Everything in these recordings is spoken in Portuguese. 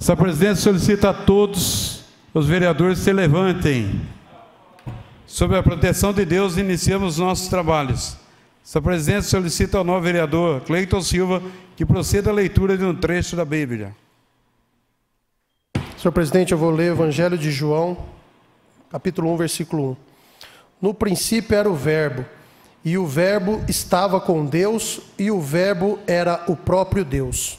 Essa presidência solicita a todos os vereadores se levantem. Sob a proteção de Deus, iniciamos nossos trabalhos. Essa presidência solicita ao novo vereador Cleiton Silva que proceda à leitura de um trecho da Bíblia. Senhor presidente, eu vou ler o Evangelho de João, capítulo 1, versículo 1. No princípio era o Verbo, e o Verbo estava com Deus, e o Verbo era o próprio Deus.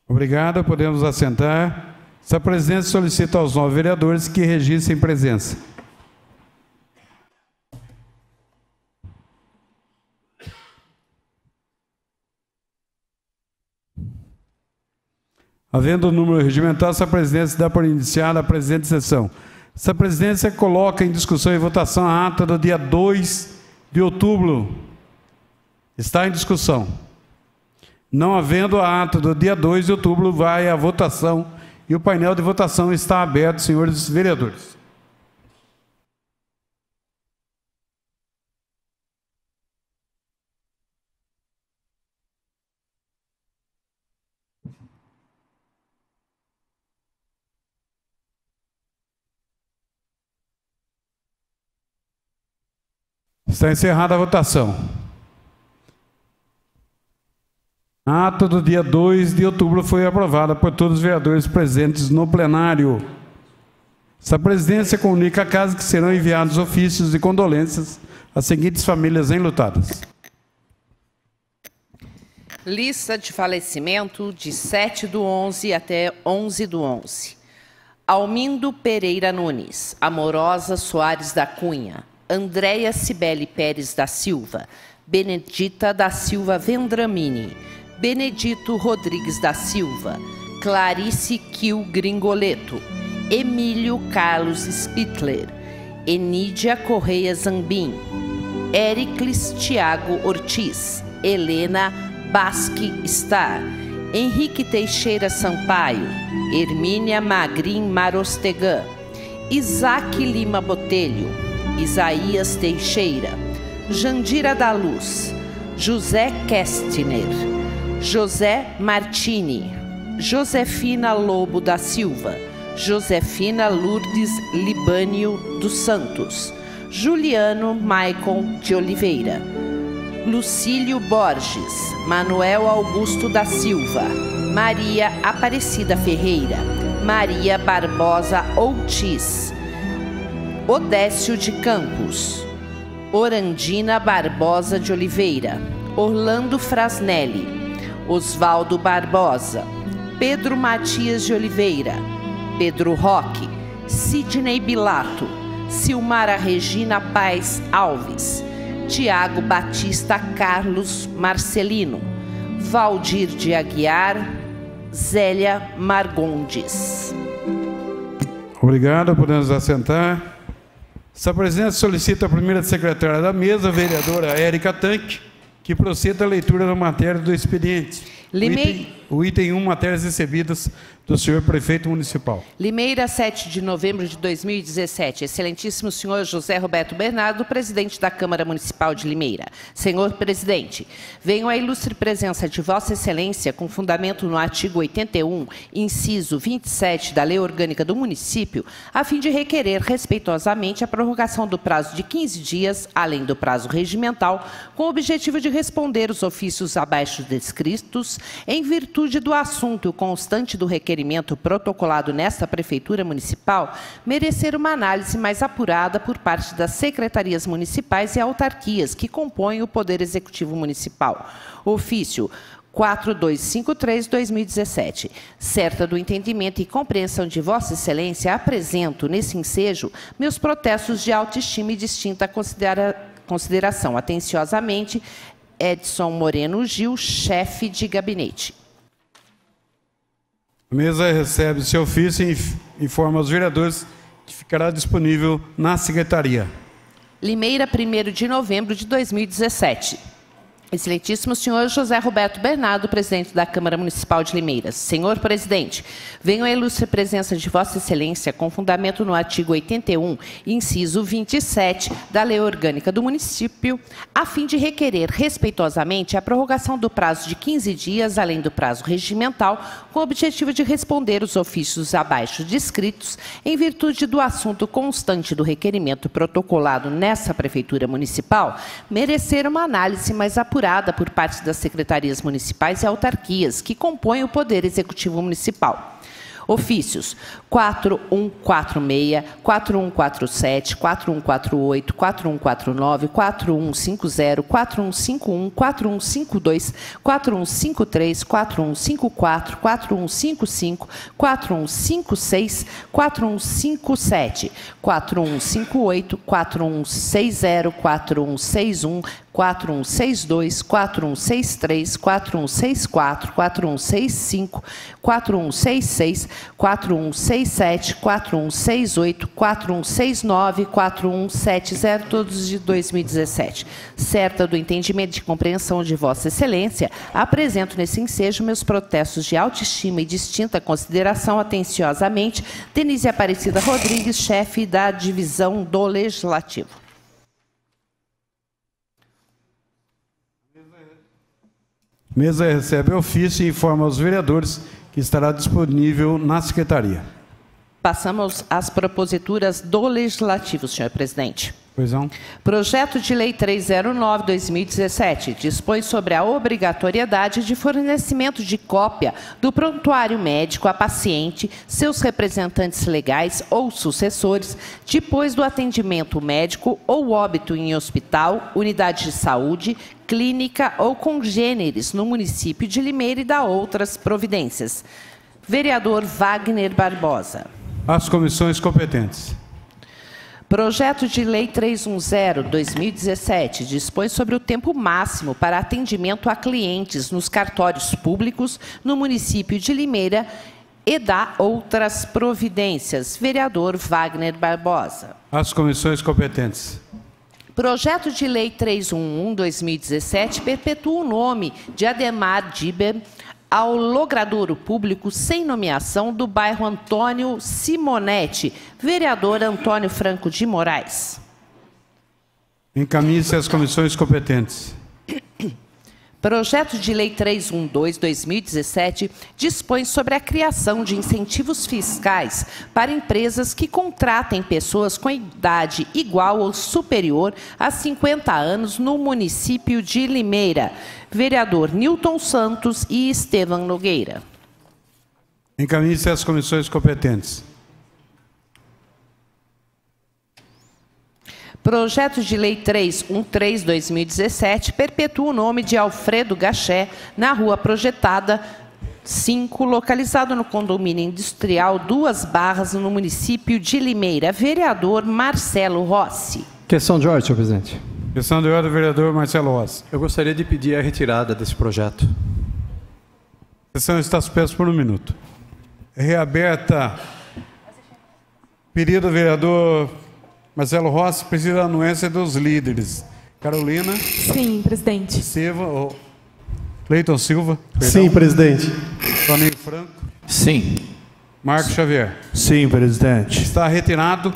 Obrigado, podemos assentar. Essa presidência solicita aos novos vereadores que registrem presença. Havendo o número regimental, essa presidência dá por iniciada a presente sessão. Essa presidência coloca em discussão e votação a ata do dia 2 de outubro. Está em discussão. Não havendo a ata do dia 2 de outubro, vai à votação e o painel de votação está aberto, senhores vereadores. Está encerrada a votação. A ata do dia 2 de outubro foi aprovada por todos os vereadores presentes no plenário. Essa presidência comunica à casa que serão enviados ofícios de condolências às seguintes famílias enlutadas. Lista de falecimento de 7/11 até 11/11. Almindo Pereira Nunes, Amorosa Soares da Cunha, Andréia Cibele Pérez da Silva, Benedita da Silva Vendramini, Benedito Rodrigues da Silva, Clarice Kiel Gringoleto, Emílio Carlos Spittler, Enídia Correia Zambim, Éricles Tiago Ortiz, Helena Basque Star, Henrique Teixeira Sampaio, Hermínia Magrin Marostegan, Isaac Lima Botelho, Isaías Teixeira, Jandira da Luz, José Kestner, José Martini, Josefina Lobo da Silva, Josefina Lourdes Libânio dos Santos, Juliano Maicon de Oliveira, Lucílio Borges, Manuel Augusto da Silva, Maria Aparecida Ferreira, Maria Barbosa Ortiz, Odécio de Campos, Orandina Barbosa de Oliveira, Orlando Frasnelli, Osvaldo Barbosa, Pedro Matias de Oliveira, Pedro Roque, Sidney Bilato, Silmara Regina Paes Alves, Tiago Batista Carlos Marcelino, Valdir de Aguiar, Zélia Margondes. Obrigado, podemos assentar. Essa presidência solicita a primeira secretária da mesa, a vereadora Érica Tanque, que proceda à leitura da matéria do expediente. O item 1, matérias recebidas do senhor prefeito municipal. Limeira, 7 de novembro de 2017. Excelentíssimo senhor José Roberto Bernardo, presidente da Câmara Municipal de Limeira. Senhor presidente, venho à ilustre presença de Vossa Excelência, com fundamento no artigo 81, inciso 27 da Lei Orgânica do Município, a fim de requerer respeitosamente a prorrogação do prazo de 15 dias, além do prazo regimental, com o objetivo de responder os ofícios abaixo descritos, em virtude do assunto constante do requerimento protocolado nesta Prefeitura Municipal, merecer uma análise mais apurada por parte das secretarias municipais e autarquias que compõem o Poder Executivo Municipal. Ofício 4253/2017. Certa do entendimento e compreensão de Vossa Excelência, apresento nesse ensejo meus protestos de autoestima e distinta consideração. Atenciosamente, Edson Moreno Gil, chefe de gabinete. A mesa recebe seu ofício e informa aos vereadores que ficará disponível na secretaria. Limeira, 1º de novembro de 2017. Excelentíssimo senhor José Roberto Bernardo, presidente da Câmara Municipal de Limeira. Senhor presidente, venho à ilustre presença de Vossa Excelência com fundamento no artigo 81, inciso 27 da Lei Orgânica do Município, a fim de requerer respeitosamente a prorrogação do prazo de 15 dias, além do prazo regimental, com o objetivo de responder os ofícios abaixo descritos, em virtude do assunto constante do requerimento protocolado nessa Prefeitura Municipal, merecer uma análise mais apurada por parte das secretarias municipais e autarquias que compõem o Poder Executivo Municipal. Ofícios 4146, 4147, 4148, 4149, 4150, 4151, 4152, 4153, 4154, 4155, 4156, 4157, 4158, 4160, 4161, 4162, 4163, 4164, 4165, 4166, 4167, 4168, 4169, 4170, todos de 2017. Certa do entendimento de compreensão de Vossa Excelência, apresento nesse ensejo meus protestos de autoestima e distinta consideração atenciosamente, Denise Aparecida Rodrigues, chefe da Divisão do Legislativo. Mesa recebe ofício e informa aos vereadores que estará disponível na secretaria. Passamos às proposituras do Legislativo, senhor presidente. Pois não. Projeto de Lei 309/2017 dispõe sobre a obrigatoriedade de fornecimento de cópia do prontuário médico a paciente, seus representantes legais ou sucessores, depois do atendimento médico ou óbito em hospital, unidade de saúde, clínica ou congêneres no município de Limeira e da outras providências. Vereador Wagner Barbosa. As comissões competentes. Projeto de Lei 310/2017 dispõe sobre o tempo máximo para atendimento a clientes nos cartórios públicos no município de Limeira e da outras providências. Vereador Wagner Barbosa. As comissões competentes. Projeto de Lei 311/2017 perpetua o nome de Ademar Diber ao logradouro público sem nomeação do bairro Antônio Simonetti. Vereador Antônio Franco de Moraes. Encaminhe-se às comissões competentes. Projeto de Lei 312/2017 dispõe sobre a criação de incentivos fiscais para empresas que contratem pessoas com idade igual ou superior a 50 anos no município de Limeira. Vereador Nilton Santos e Estevam Nogueira. Encaminhe-se às comissões competentes. Projeto de Lei 313/2017 perpetua o nome de Alfredo Gaché na rua projetada 5, localizado no condomínio industrial Duas Barras, no município de Limeira. Vereador Marcelo Rossi. Questão de ordem, senhor presidente. Questão de ordem do vereador Marcelo Rossi. Eu gostaria de pedir a retirada desse projeto. A sessão está suspensa por 1 minuto. Reaberta. Pedido do vereador Marcelo Rossi, preside a anuência dos líderes. Carolina. Sim, presidente. Silva. Cleiton Silva. Perdão. Sim, presidente. Toninho Franco. Sim. Marcos Xavier. Sim, presidente. Está retirado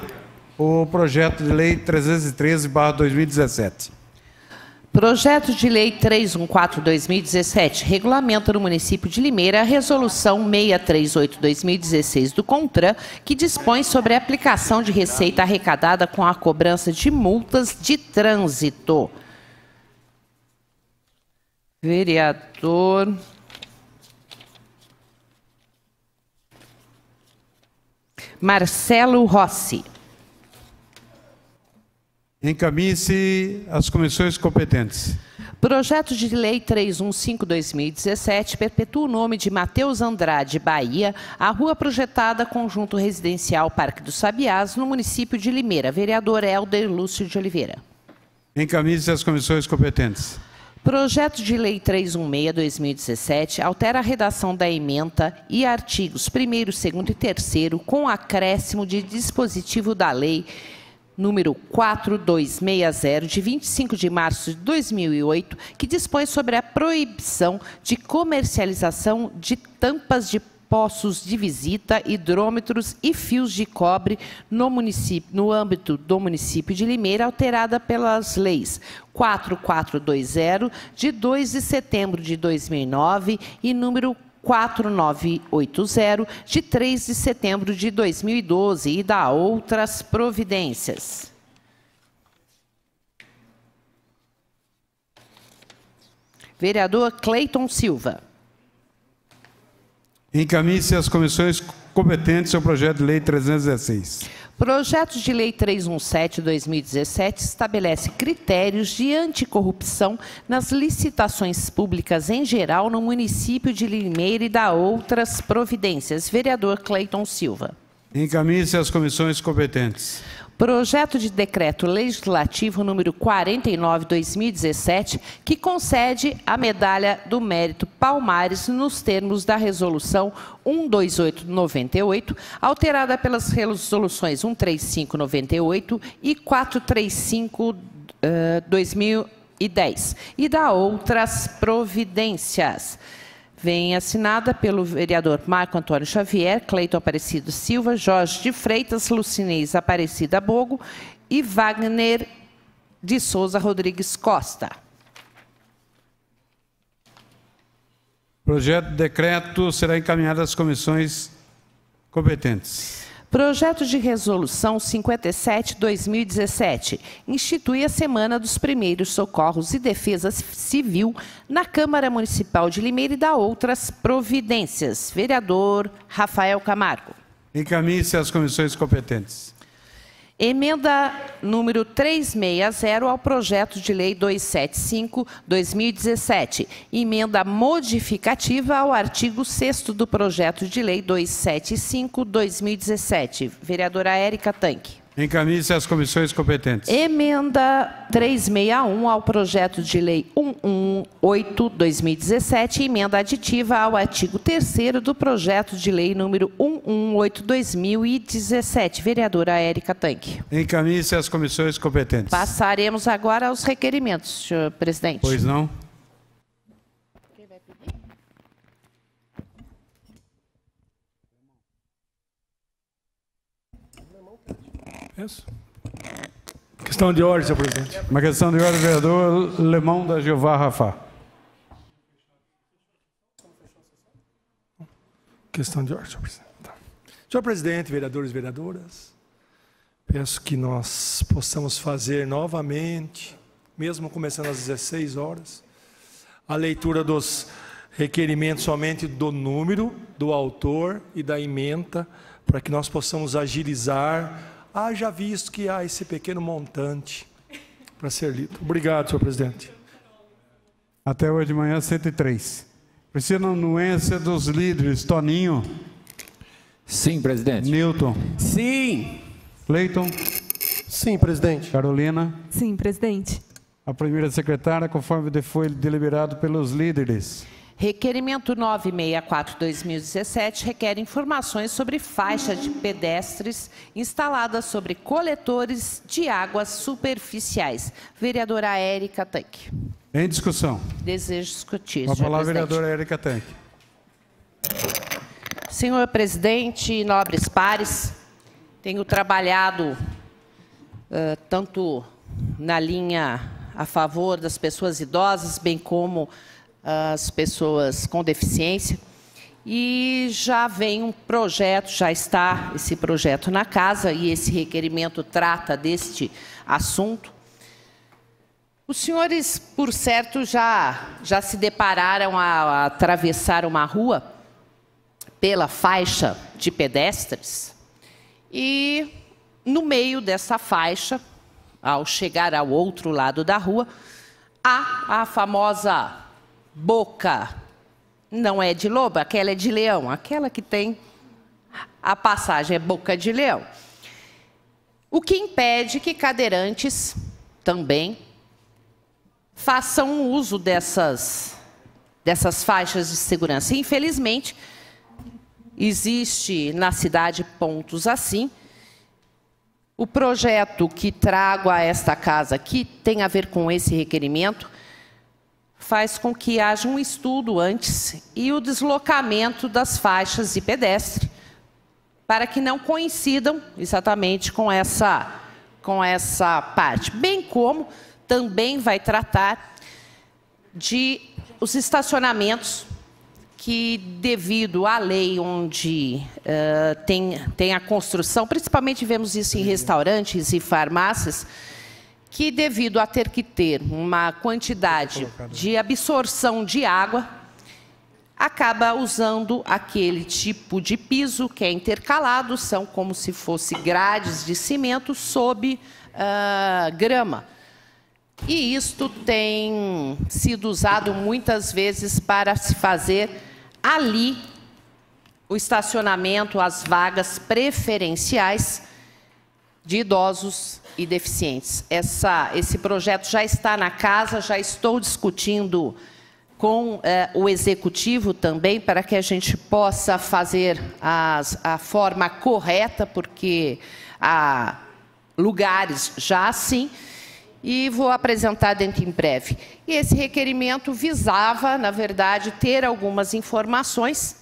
o projeto de lei 313/2017. Projeto de Lei 314/2017 regulamenta no município de Limeira a Resolução 638/2016 do CONTRAN, que dispõe sobre a aplicação de receita arrecadada com a cobrança de multas de trânsito. Vereador Marcelo Rossi. Encaminhe-se às comissões competentes. Projeto de Lei 315/2017 perpetua o nome de Matheus Andrade Bahia, a rua projetada Conjunto Residencial Parque dos Sabiás, no município de Limeira. Vereador Helder Lúcio de Oliveira. Encaminhe-se às comissões competentes. Projeto de Lei 316/2017 altera a redação da ementa e artigos 1º, 2º e 3º com acréscimo de dispositivo da Lei número 4260, de 25 de março de 2008, que dispõe sobre a proibição de comercialização de tampas de postos de visita, hidrômetros e fios de cobre no âmbito do município de Limeira, alterada pelas leis 4420, de 2 de setembro de 2009, e número 4980, de 3 de setembro de 2012, e da outras providências. Vereador Cleiton Silva. Encaminhe-se às comissões competentes o projeto de lei 316. Projeto de Lei 317/2017 estabelece critérios de anticorrupção nas licitações públicas em geral no município de Limeira e da outras providências. Vereador Cleiton Silva. Encaminhe-se às comissões competentes. Projeto de decreto legislativo número 49/2017, que concede a medalha do mérito Palmares nos termos da resolução 128/98, alterada pelas resoluções 135/98 e 435/2010, e da outras providências. Vem assinada pelo vereador Marco Antônio Xavier, Cleiton Aparecido Silva, Jorge de Freitas, Lucinês Aparecida Bogo e Wagner de Souza Rodrigues Costa. Projeto de decreto será encaminhado às comissões competentes. Projeto de resolução 57/2017 institui a Semana dos Primeiros Socorros e Defesa Civil na Câmara Municipal de Limeira e dá outras providências. Vereador Rafael Camargo. Encaminhe-se às comissões competentes. Emenda número 360 ao projeto de lei 275/2017. Emenda modificativa ao artigo 6º do projeto de lei 275/2017. Vereadora Érica Tanque. Encaminhe-se às comissões competentes. Emenda 361 ao projeto de lei 118/2017, emenda aditiva ao artigo 3º do projeto de lei número 118/2017. Vereadora Érica Tanque. Encaminhe-se às comissões competentes. Passaremos agora aos requerimentos, senhor presidente. Pois não? Quem vai pedir? Isso. Questão de ordem, senhor presidente. Uma questão de ordem, vereador Lemão da Jeová Rafá. Questão de ordem, senhor presidente. Tá. Senhor presidente, vereadores e vereadoras, peço que nós possamos fazer novamente, mesmo começando às 16 horas, a leitura dos requerimentos somente do número, do autor e da ementa, para que nós possamos agilizar. Já visto que há esse pequeno montante para ser lido. Obrigado, senhor presidente. Até hoje de manhã, 103. Precisa da anuência dos líderes. Toninho. Sim, presidente. Newton. Sim. Cleiton. Sim, presidente. Carolina. Sim, presidente. A primeira secretária, conforme foi deliberado pelos líderes. Requerimento 964/2017 requer informações sobre faixa de pedestres instalada sobre coletores de águas superficiais. Vereadora Érica Tanque. Em discussão. Desejo discutir, Com a senhor palavra, presidente. vereadora Érica Tanque. Senhor presidente, nobres pares, tenho trabalhado tanto na linha a favor das pessoas idosas, bem como as pessoas com deficiência, e já vem um projeto, já está esse projeto na casa, e esse requerimento trata deste assunto. Os senhores, por certo, já se depararam a atravessar uma rua pela faixa de pedestres, e no meio dessa faixa, ao chegar ao outro lado da rua, há a famosa boca, não é de lobo, aquela é de leão, aquela que tem a passagem é boca de leão. O que impede que cadeirantes também façam uso dessas faixas de segurança. Infelizmente, existe na cidade pontos assim. O projeto que trago a esta casa aqui tem a ver com esse requerimento, faz com que haja um estudo antes e o deslocamento das faixas de pedestre, para que não coincidam exatamente com essa parte. Bem como também vai tratar de os estacionamentos que, devido à lei onde tem a construção, principalmente vemos isso em restaurantes e farmácias, que devido a ter que ter uma quantidade de absorção de água, acaba usando aquele tipo de piso que é intercalado, são como se fosse grades de cimento sob grama. E isto tem sido usado muitas vezes para se fazer ali o estacionamento, as vagas preferenciais de idosos e deficientes. Esse projeto já está na casa, já estou discutindo com o executivo também, para que a gente possa fazer a forma correta, porque há lugares já assim, e vou apresentar dentro em breve. E esse requerimento visava, na verdade, ter algumas informações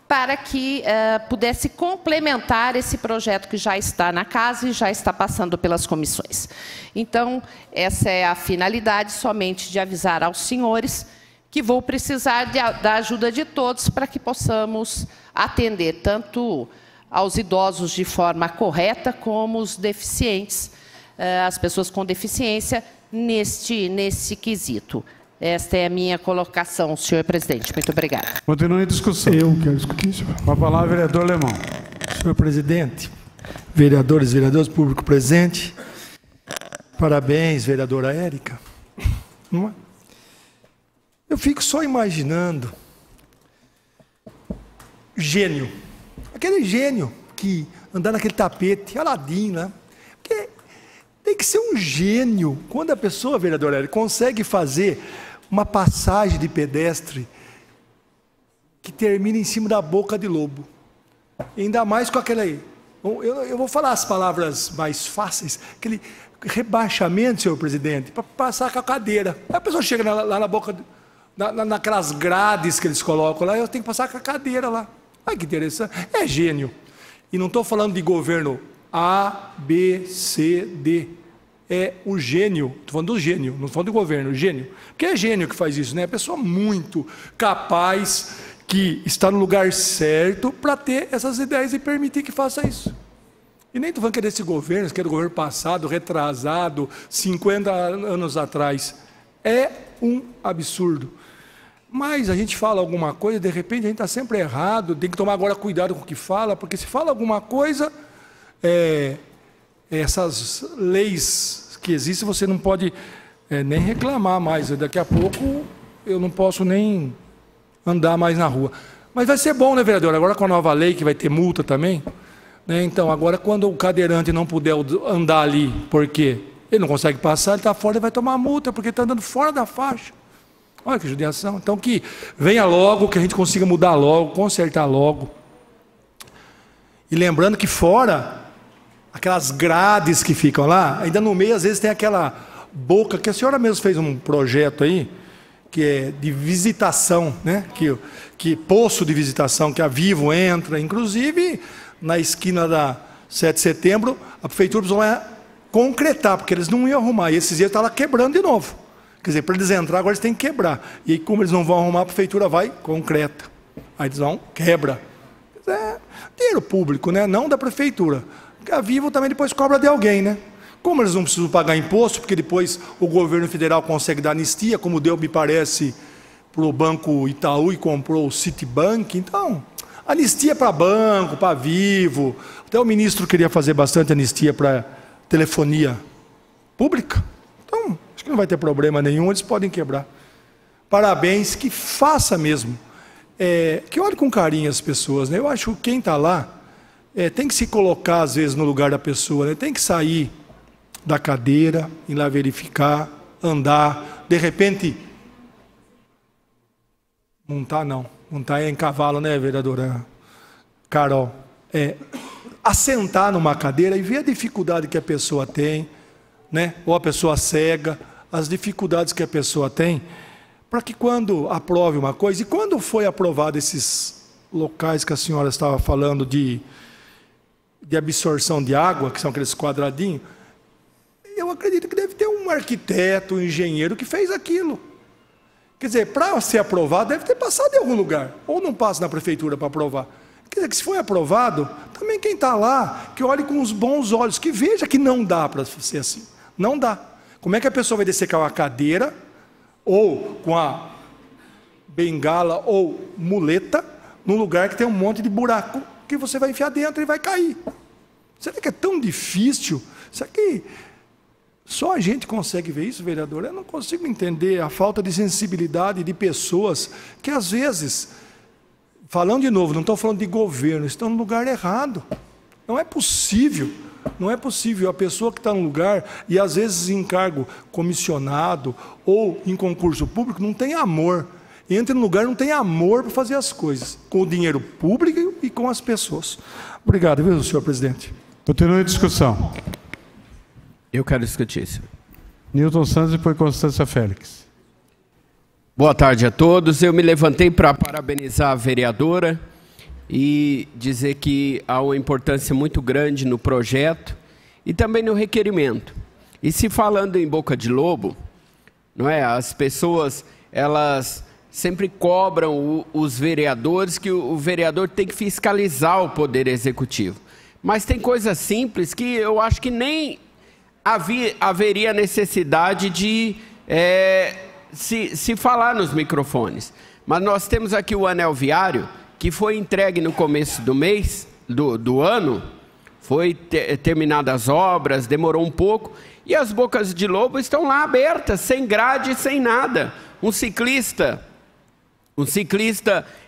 para que pudesse complementar esse projeto que já está na casa e já está passando pelas comissões. Então, essa é a finalidade, somente de avisar aos senhores que vou precisar da ajuda de todos para que possamos atender tanto aos idosos de forma correta, como os deficientes, as pessoas com deficiência, nesse quesito. Esta é a minha colocação, senhor presidente. Muito obrigada. Continua em discussão. Eu quero discutir, senhor. Com a palavra, vereador Lemão. Senhor presidente, vereadores, público presente, parabéns, vereadora Érica. Não é? Eu fico só imaginando gênio, aquele gênio que anda naquele tapete, Aladim, né? Porque tem que ser um gênio quando a pessoa, vereadora Érica, consegue fazer uma passagem de pedestre que termina em cima da boca de lobo. E ainda mais com aquela aí. Eu vou falar as palavras mais fáceis, aquele rebaixamento, senhor presidente, para passar com a cadeira. A pessoa chega lá na boca, naquelas grades que eles colocam lá, eu tenho que passar com a cadeira lá. Ai, que interessante. É gênio. E não estou falando de governo A, B, C, D. É o gênio, estou falando do gênio, não estou falando do governo, o gênio. Porque é gênio que faz isso, né? É pessoa muito capaz, que está no lugar certo para ter essas ideias e permitir que faça isso. E nem estou falando que é desse governo, que é do governo passado, retrasado, 50 anos atrás. É um absurdo. Mas a gente fala alguma coisa, de repente a gente está sempre errado, tem que tomar agora cuidado com o que fala, porque se fala alguma coisa, essas leis que existem, você não pode nem reclamar mais. Daqui a pouco eu não posso nem andar mais na rua. Mas vai ser bom, né, vereador? Agora com a nova lei, que vai ter multa também, né? Então, agora quando o cadeirante não puder andar ali, porque ele não consegue passar, ele está fora, ele vai tomar multa, porque está andando fora da faixa. Olha que judiação. Então, que venha logo, que a gente consiga mudar logo, consertar logo. E lembrando que fora, aquelas grades que ficam lá, ainda no meio, às vezes, tem aquela boca, que a senhora mesmo fez um projeto aí, que é de visitação, né? Que poço de visitação, que a Vivo entra, inclusive na esquina da 7 de setembro, a prefeitura precisou concretar, porque eles não iam arrumar, e esses dias está lá quebrando de novo. Quer dizer, para eles entrar, agora eles têm que quebrar. E aí, como eles não vão arrumar, a prefeitura vai, concreta. Aí eles vão, quebra. É dinheiro público, né? Não da prefeitura. Porque a Vivo também depois cobra de alguém, né? Como eles não precisam pagar imposto, porque depois o governo federal consegue dar anistia, como deu, me parece, para o Banco Itaú e comprou o Citibank. Então, anistia para banco, para Vivo. Até o ministro queria fazer bastante anistia para telefonia pública. Então, acho que não vai ter problema nenhum, eles podem quebrar. Parabéns, que faça mesmo. Que olhe com carinho as pessoas, né? Eu acho que quem está lá tem que se colocar, às vezes, no lugar da pessoa, né? Tem que sair da cadeira, ir lá verificar, andar, de repente, montar não, montar é em cavalo, né, vereadora Carol? assentar numa cadeira e ver a dificuldade que a pessoa tem, né? Ou a pessoa cega, as dificuldades que a pessoa tem, para que quando aprove uma coisa, e quando foi aprovado esses locais que a senhora estava falando de absorção de água, que são aqueles quadradinhos, eu acredito que deve ter um arquiteto, um engenheiro que fez aquilo. Quer dizer, para ser aprovado, deve ter passado em algum lugar, ou não passa na prefeitura para aprovar. Quer dizer, que se foi aprovado, também quem está lá, que olhe com os bons olhos, que veja que não dá para ser assim. Não dá. Como é que a pessoa vai descer com a cadeira, ou com a bengala, ou muleta, num lugar que tem um monte de buraco, que você vai enfiar dentro e vai cair? Será que é tão difícil? Será que só a gente consegue ver isso, vereador? Eu não consigo entender a falta de sensibilidade de pessoas que, às vezes, falando de novo, não estou falando de governo, estão no lugar errado. Não é possível, não é possível a pessoa que está no lugar, e às vezes em cargo comissionado ou em concurso público, não tem amor. Entra no lugar, não tem amor para fazer as coisas, com o dinheiro público e com as pessoas. Obrigado, viu, senhor presidente? Continua a discussão. Eu quero discutir isso. Newton Santos e depois Constância Félix. Boa tarde a todos. Eu me levantei para parabenizar a vereadora e dizer que há uma importância muito grande no projeto e também no requerimento. E se falando em boca de lobo, não é? As pessoas, elas sempre cobram os vereadores, que o vereador tem que fiscalizar o poder executivo. Mas tem coisas simples que eu acho que nem haveria necessidade de se falar nos microfones. Mas nós temos aqui o anel viário, que foi entregue no começo do mês, do ano, foi terminadas as obras, demorou um pouco, e as bocas de lobo estão lá abertas, sem grade, sem nada. Um ciclista,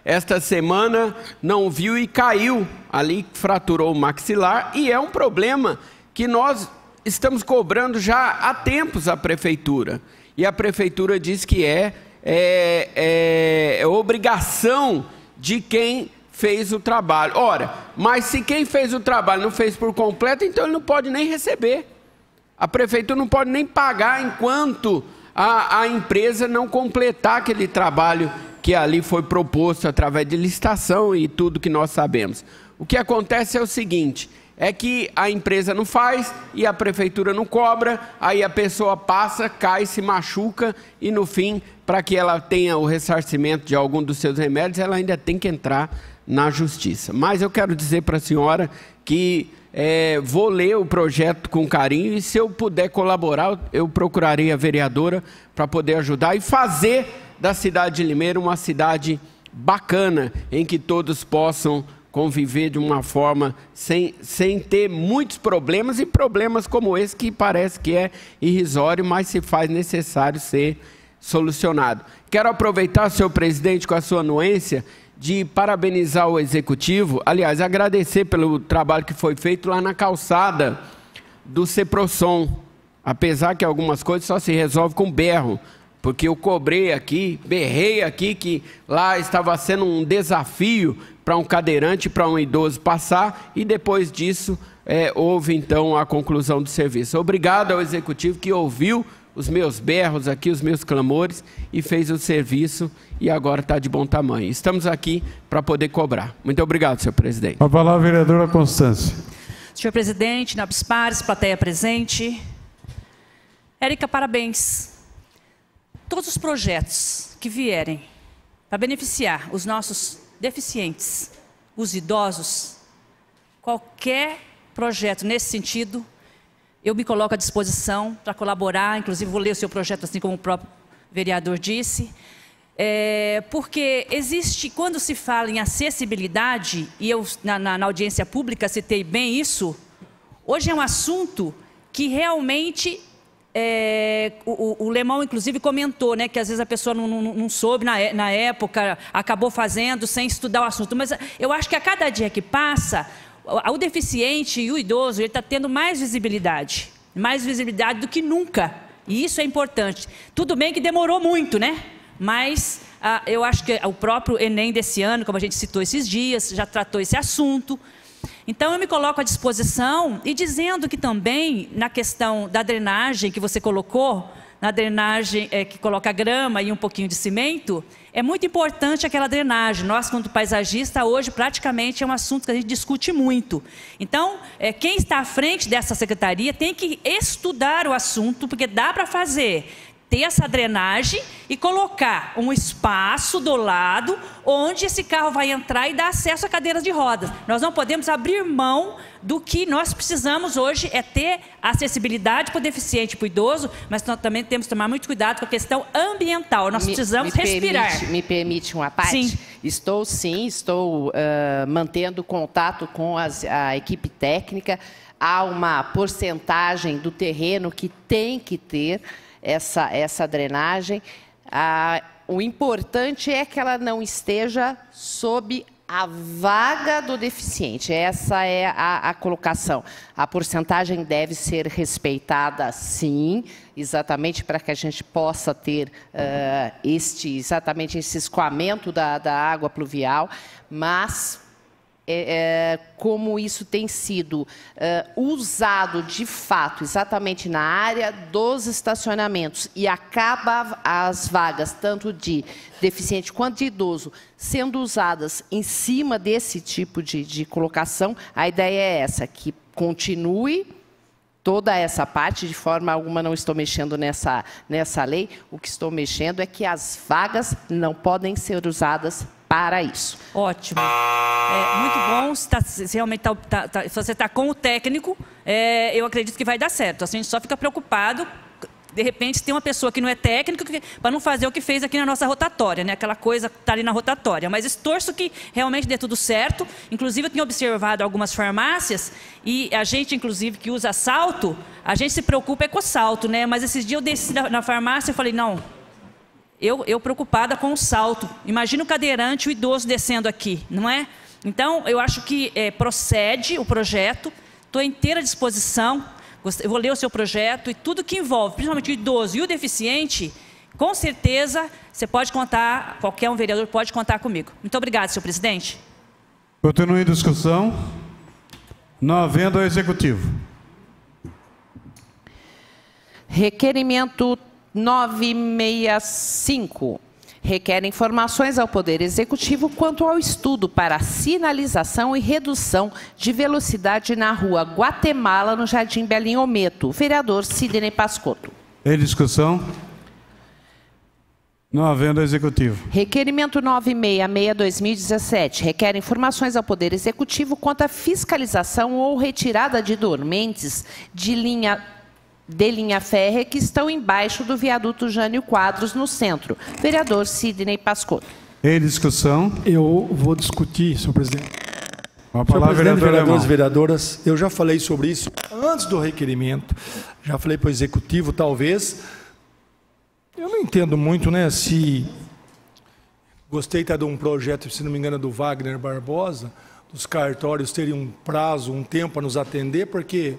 esta semana, não viu e caiu ali, fraturou o maxilar, e é um problema que nós estamos cobrando já há tempos a prefeitura. E a prefeitura diz que é obrigação de quem fez o trabalho. Ora, mas se quem fez o trabalho não fez por completo, então ele não pode nem receber. A prefeitura não pode nem pagar enquanto a empresa não completar aquele trabalho que ali foi proposto através de licitação e tudo que nós sabemos. O que acontece é o seguinte, é que a empresa não faz e a prefeitura não cobra, aí a pessoa passa, cai, se machuca e no fim, para que ela tenha o ressarcimento de algum dos seus remédios, ela ainda tem que entrar na justiça. Mas eu quero dizer para a senhora que vou ler o projeto com carinho e se eu puder colaborar, eu procurarei a vereadora para poder ajudar e fazer da cidade de Limeira uma cidade bacana, em que todos possam conviver de uma forma sem ter muitos problemas, e problemas como esse que parece que é irrisório, mas se faz necessário ser solucionado. Quero aproveitar, senhor presidente, com a sua anuência, de parabenizar o executivo, aliás, agradecer pelo trabalho que foi feito lá na calçada do Ceprosom, apesar que algumas coisas só se resolvem com berro, porque eu cobrei aqui, berrei aqui que lá estava sendo um desafio para um cadeirante, para um idoso passar, e depois disso houve então a conclusão do serviço. Obrigado ao executivo que ouviu os meus berros aqui, os meus clamores, e fez o serviço e agora está de bom tamanho. Estamos aqui para poder cobrar. Muito obrigado, senhor presidente. A palavra, vereadora Constância. Senhor presidente, nobres pares, plateia presente. Érica, parabéns. Todos os projetos que vierem para beneficiar os nossos deficientes, os idosos, qualquer projeto nesse sentido, eu me coloco à disposição para colaborar, inclusive vou ler o seu projeto assim como o próprio vereador disse, porque existe, quando se fala em acessibilidade, e eu na audiência pública citei bem isso, hoje é um assunto que realmente... o Lemão, inclusive, comentou, né, que às vezes a pessoa não soube na época, acabou fazendo sem estudar o assunto. Mas eu acho que a cada dia que passa, o deficiente e o idoso, ele está tendo mais visibilidade do que nunca. E isso é importante. Tudo bem que demorou muito, né? Mas eu acho que o próprio Enem desse ano, como a gente citou esses dias, já tratou esse assunto. Então, eu me coloco à disposição e dizendo que também, na questão da drenagem que você colocou, na drenagem que coloca grama e um pouquinho de cimento, é muito importante aquela drenagem. Nós, quanto paisagista, hoje praticamente é um assunto que a gente discute muito. Então, quem está à frente dessa secretaria tem que estudar o assunto, porque dá para fazer, ter essa drenagem e colocar um espaço do lado onde esse carro vai entrar e dar acesso a cadeiras de rodas. Nós não podemos abrir mão do que nós precisamos hoje, é ter acessibilidade para o deficiente e para o idoso, mas nós também temos que tomar muito cuidado com a questão ambiental. Nós precisamos respirar. Me permite uma parte? Sim. Estou mantendo contato com a equipe técnica. Há uma porcentagem do terreno que tem que ter essa drenagem. O importante é que ela não esteja sob a vaga do deficiente. Essa é a colocação. A porcentagem deve ser respeitada, sim, exatamente para que a gente possa ter exatamente esse escoamento da água pluvial, mas como isso tem sido usado de fato exatamente na área dos estacionamentos e acaba as vagas tanto de deficiente quanto de idoso sendo usadas em cima desse tipo de colocação, a ideia é essa, que continue toda essa parte. De forma alguma não estou mexendo nessa lei, o que estou mexendo é que as vagas não podem ser usadas para isso. Ótimo. Muito bom, se realmente se você está com o técnico, eu acredito que vai dar certo. Assim, a gente só fica preocupado, de repente, se tem uma pessoa que não é técnica, para não fazer o que fez aqui na nossa rotatória, né? Aquela coisa que está ali na rotatória. Mas torço que realmente dê tudo certo. Inclusive, eu tenho observado algumas farmácias, e a gente, inclusive, que usa salto, a gente se preocupa com o salto, né? Mas esses dias eu desci na farmácia e falei, não, eu preocupada com o salto. Imagina o cadeirante, o idoso descendo aqui, não é? Então, eu acho que procede o projeto, estou à inteira disposição, eu vou ler o seu projeto e tudo que envolve, principalmente o idoso e o deficiente, com certeza, você pode contar, qualquer um vereador pode contar comigo. Muito obrigado, senhor presidente. Continua em discussão. Não havendo ao Executivo. Requerimento 965. Requer informações ao Poder Executivo quanto ao estudo para sinalização e redução de velocidade na rua Guatemala, no Jardim Belim Ometo. Vereador Sidney Pascotto. Em discussão. Não havendo ao Executivo. Requerimento 966/2017. Requer informações ao Poder Executivo quanto à fiscalização ou retirada de dormentes de linha férrea que estão embaixo do viaduto Jânio Quadros, no centro. Vereador Sidney Pascotto. Em discussão. Eu vou discutir, senhor presidente. Uma palavra, vereadores e vereadoras, eu já falei sobre isso antes do requerimento, já falei para o Executivo, talvez. Eu não entendo muito, né, se... Gostei até de um projeto, se não me engano, do Wagner Barbosa, dos cartórios terem um prazo, um tempo para nos atender, porque...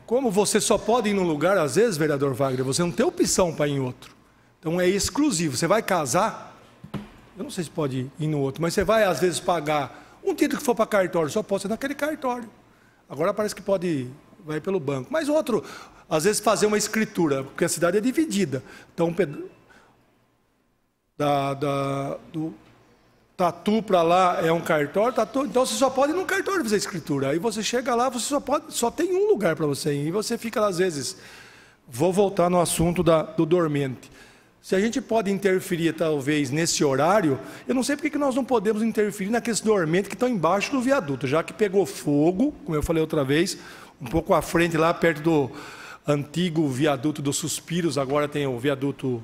como você só pode ir num lugar, às vezes, vereador Wagner, você não tem opção para ir em outro. Então é exclusivo. Você vai casar, eu não sei se pode ir no outro, mas você vai, às vezes, pagar um título que for para cartório, só pode ser naquele cartório. Agora parece que pode, vai pelo banco. Mas outro, às vezes, fazer uma escritura, porque a cidade é dividida. Então, do Tatu para lá é um cartório, então você só pode ir num cartório fazer escritura. Aí você chega lá, você só tem um lugar para você ir. E você fica lá, às vezes... Vou voltar no assunto do dormente. Se a gente pode interferir, talvez, nesse horário, eu não sei por que nós não podemos interferir naqueles dormentes que estão embaixo do viaduto, já que pegou fogo, como eu falei outra vez, um pouco à frente, lá perto do antigo viaduto dos Suspiros, agora tem o viaduto...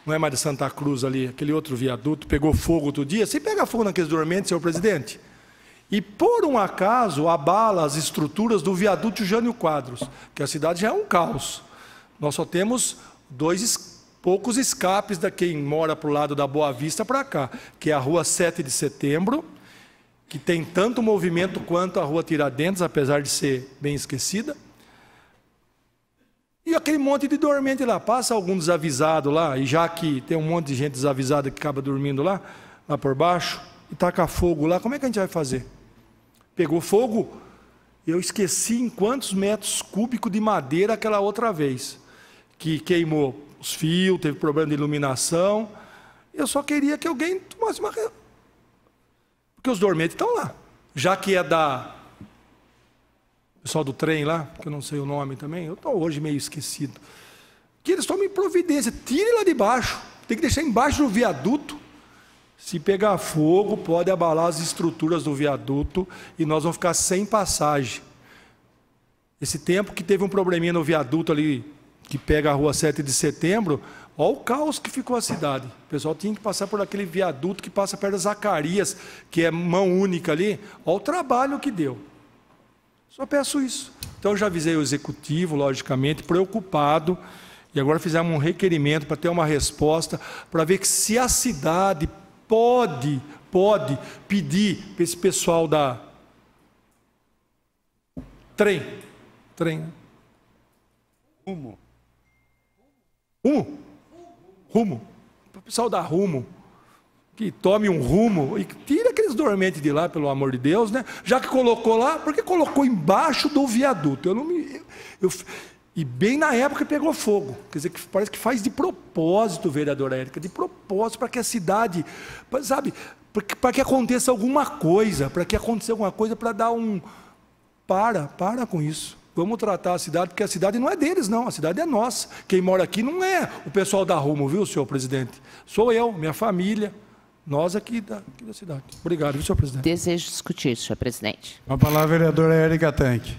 Não é mais de Santa Cruz ali, aquele outro viaduto, pegou fogo outro dia. Você pega fogo naqueles dormentes, senhor presidente? E, por um acaso, abala as estruturas do viaduto Jânio Quadros, que a cidade já é um caos. Nós só temos poucos escapes da quem mora para o lado da Boa Vista para cá, que é a rua 7 de Setembro, que tem tanto movimento quanto a rua Tiradentes, apesar de ser bem esquecida. E aquele monte de dormente lá, passa algum desavisado lá, e já que tem um monte de gente desavisada que acaba dormindo lá por baixo, e tacar fogo lá, como é que a gente vai fazer? Pegou fogo, eu esqueci em quantos metros cúbicos de madeira aquela outra vez, que queimou os fios, teve problema de iluminação. Eu só queria que alguém tomasse uma... Porque os dormentes estão lá. Já que é da... pessoal do trem lá, que eu não sei o nome também, eu estou hoje meio esquecido. Que eles tomem providência, tirem lá de baixo. Tem que deixar embaixo do viaduto. Se pegar fogo, pode abalar as estruturas do viaduto e nós vamos ficar sem passagem. Esse tempo que teve um probleminha no viaduto ali, que pega a rua 7 de setembro, olha o caos que ficou a cidade. O pessoal tinha que passar por aquele viaduto que passa perto da Zacarias, que é mão única ali. Olha o trabalho que deu. Só peço isso. Então, eu já avisei o executivo, logicamente, preocupado, e agora fizemos um requerimento para ter uma resposta, para ver que se a cidade pode pedir para esse pessoal da trem, Rumo, para o pessoal da Rumo, que tome um rumo e tire aqueles dormentes de lá, pelo amor de Deus, né? Já que colocou lá, por que colocou embaixo do viaduto? E bem na época pegou fogo. Quer dizer, que parece que faz de propósito, vereadora Érica, de propósito, para que a cidade, sabe, para que aconteça alguma coisa, para dar um... Para com isso. Vamos tratar a cidade, porque a cidade não é deles, não. A cidade é nossa. Quem mora aqui não é o pessoal da Rumo, viu, senhor presidente? Sou eu, minha família, nós aqui da cidade. Obrigado, viu, senhor presidente? Desejo discutir, senhor presidente. A palavra, vereadora Érica Tanque.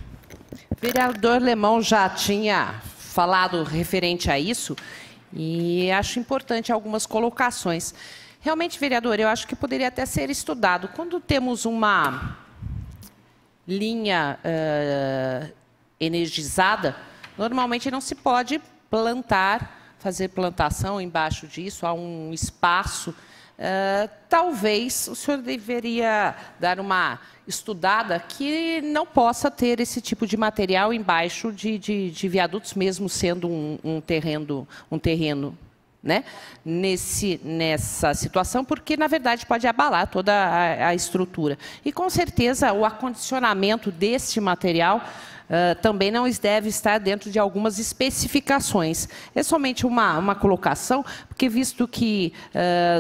Vereador Lemão já tinha falado referente a isso e acho importante algumas colocações. Realmente, vereador, eu acho que poderia até ser estudado. Quando temos uma linha energizada, normalmente não se pode fazer plantação embaixo disso, há um espaço. Talvez o senhor deveria dar uma estudada que não possa ter esse tipo de material embaixo de viadutos, mesmo sendo um terreno, né, nessa situação, porque, na verdade, pode abalar toda a estrutura. E, com certeza, o acondicionamento deste material também não deve estar dentro de algumas especificações. É somente uma colocação, porque, visto que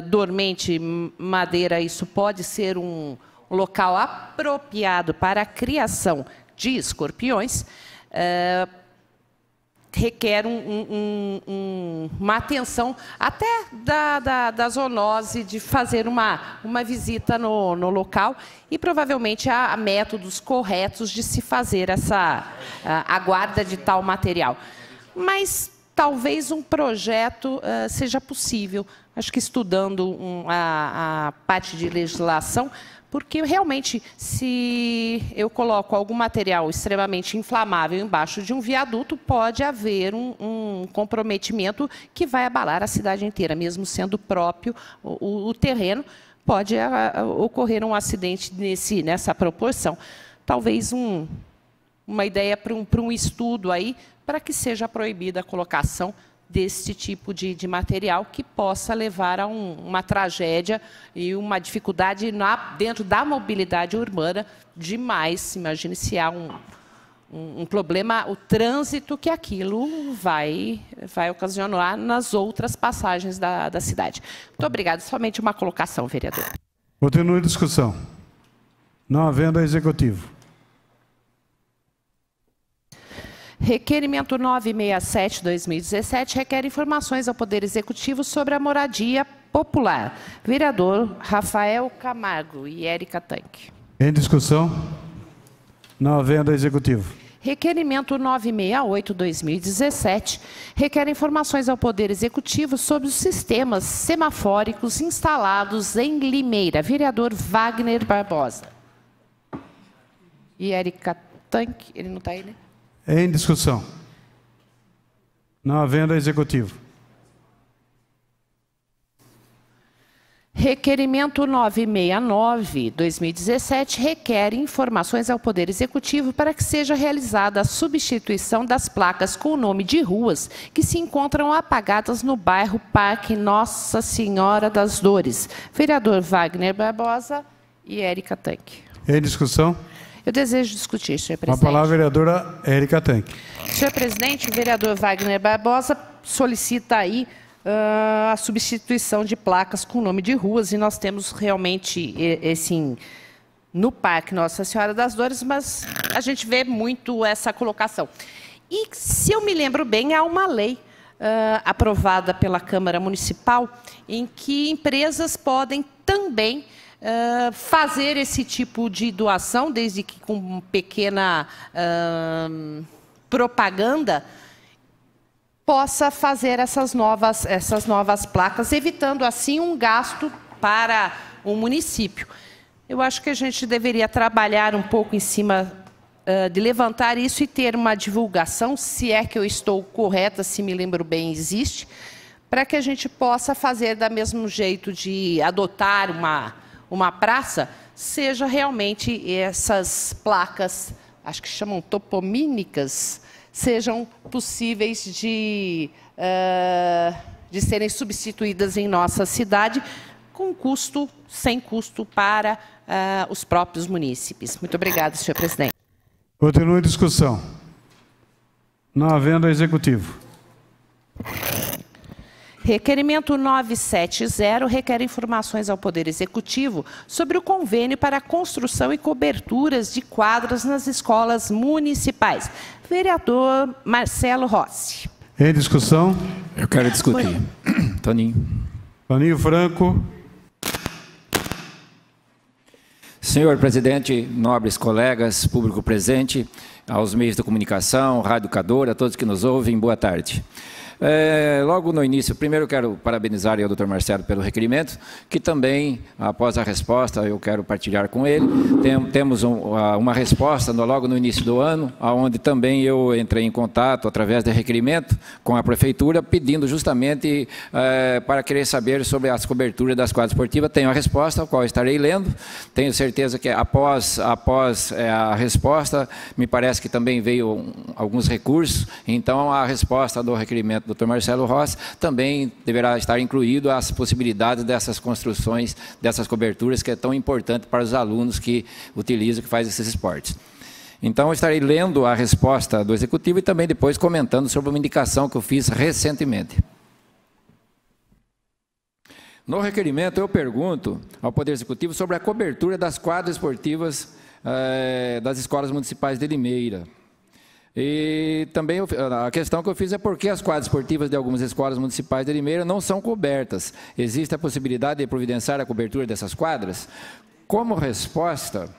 dormente, madeira, isso pode ser um local apropriado para a criação de escorpiões, requer uma atenção até da zoonose, de fazer uma visita no local, e provavelmente há métodos corretos de se fazer a guarda de tal material. Mas talvez um projeto seja possível, acho que estudando a parte de legislação, porque realmente, se eu coloco algum material extremamente inflamável embaixo de um viaduto, pode haver um comprometimento que vai abalar a cidade inteira, mesmo sendo próprio o terreno, pode ocorrer um acidente nessa proporção. Talvez uma ideia para um estudo aí, para que seja proibida a colocação desse tipo de material que possa levar a uma tragédia e uma dificuldade dentro da mobilidade urbana demais. Imagine se há um problema, o trânsito que aquilo vai ocasionar nas outras passagens da cidade. Muito obrigada. Somente uma colocação, vereador. Continua a discussão. Não havendo executivo. Requerimento 967/2017 requer informações ao Poder Executivo sobre a moradia popular. Vereador Rafael Camargo e Érica Tanque. Em discussão? Não havendo executivo. Requerimento 968/2017 requer informações ao Poder Executivo sobre os sistemas semafóricos instalados em Limeira. Vereador Wagner Barbosa. E Érica Tanque, ele não está aí, né? Em discussão. Não havendo executivo. Requerimento 969/2017 requer informações ao Poder Executivo para que seja realizada a substituição das placas com o nome de ruas que se encontram apagadas no bairro Parque Nossa Senhora das Dores. Vereador Wagner Barbosa e Érica Tanque. Em discussão? Eu desejo discutir, senhor A presidente. palavra, vereadora Érica Tanque. Senhor presidente, o vereador Wagner Barbosa solicita aí a substituição de placas com nome de ruas, e nós temos realmente, assim, no Parque Nossa Senhora das Dores, mas a gente vê muito essa colocação. E, se eu me lembro bem, há uma lei aprovada pela Câmara Municipal em que empresas podem também fazer esse tipo de doação, desde que com pequena propaganda, possa fazer essas novas placas, evitando assim um gasto para o município. Eu acho que a gente deveria trabalhar um pouco em cima de levantar isso e ter uma divulgação, se é que eu estou correta, se me lembro bem, existe, para que a gente possa fazer da mesmo jeito de adotar uma praça, seja realmente essas placas, acho que chamam topomínicas, sejam possíveis de serem substituídas em nossa cidade, com custo, sem custo para os próprios munícipes. Muito obrigada, senhor presidente. Continua em discussão. Não havendo executivo. Requerimento 970 requer informações ao Poder Executivo sobre o convênio para a construção e coberturas de quadras nas escolas municipais. Vereador Marcelo Rossi. Em discussão. Eu quero discutir. Toninho. Toninho Franco. Senhor presidente, nobres colegas, público presente, aos meios de comunicação, Rádio Educadora, a todos que nos ouvem, boa tarde. Logo no início, primeiro eu quero parabenizar o Dr. Marcelo pelo requerimento, que também, após a resposta, eu quero partilhar com ele. Temos uma resposta logo no início do ano, onde também eu entrei em contato, através de requerimento, com a Prefeitura, pedindo justamente para querer saber sobre as coberturas das quadras esportivas. Tenho a resposta, a qual estarei lendo. Tenho certeza que após a resposta, me parece que também veio alguns recursos, então a resposta do requerimento do Dr. Marcelo Rossi também deverá estar incluído as possibilidades dessas construções, dessas coberturas, que é tão importante para os alunos que utilizam, que fazem esses esportes. Então, eu estarei lendo a resposta do Executivo e também depois comentando sobre uma indicação que eu fiz recentemente. No requerimento, eu pergunto ao Poder Executivo sobre a cobertura das quadras esportivas das escolas municipais de Limeira. E também a questão que eu fiz é por que as quadras esportivas de algumas escolas municipais de Limeira não são cobertas. Existe a possibilidade de providenciar a cobertura dessas quadras? Como resposta,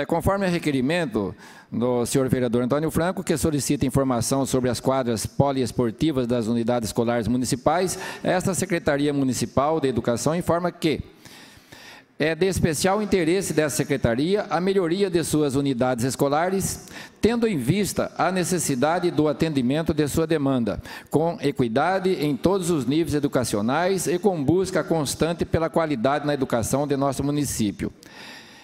conforme o requerimento do senhor vereador Antônio Franco, que solicita informação sobre as quadras poliesportivas das unidades escolares municipais, esta Secretaria Municipal de Educação informa que é de especial interesse dessa Secretaria a melhoria de suas unidades escolares, tendo em vista a necessidade do atendimento de sua demanda, com equidade em todos os níveis educacionais e com busca constante pela qualidade na educação de nosso município.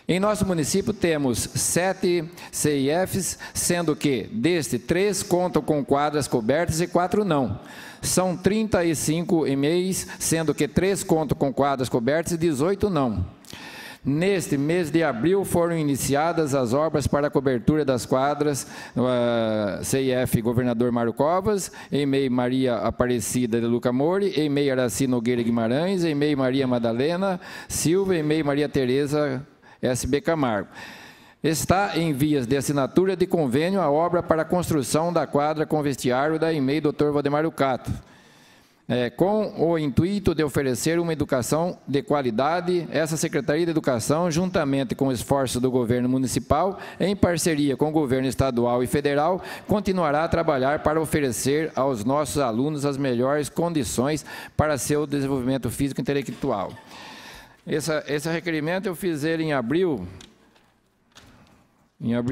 Em nosso município temos 7 CIFs, sendo que, deste, 3 contam com quadras cobertas e 4 não. São 35 EMEIs, sendo que 3 contam com quadras cobertas e 18 não. Neste mês de abril foram iniciadas as obras para a cobertura das quadras CIF Governador Mário Covas, EMEI Maria Aparecida de Luca Mori, EMEI Araci Nogueira Guimarães, EMEI Maria Madalena Silva, EMEI Maria Tereza SB Camargo. Está em vias de assinatura de convênio a obra para a construção da quadra com vestiário da EMEI Dr. Valdemário Cato, com o intuito de oferecer uma educação de qualidade. Essa Secretaria de Educação, juntamente com o esforço do governo municipal, em parceria com o governo estadual e federal, continuará a trabalhar para oferecer aos nossos alunos as melhores condições para seu desenvolvimento físico e intelectual. Esse requerimento eu fiz ele em abril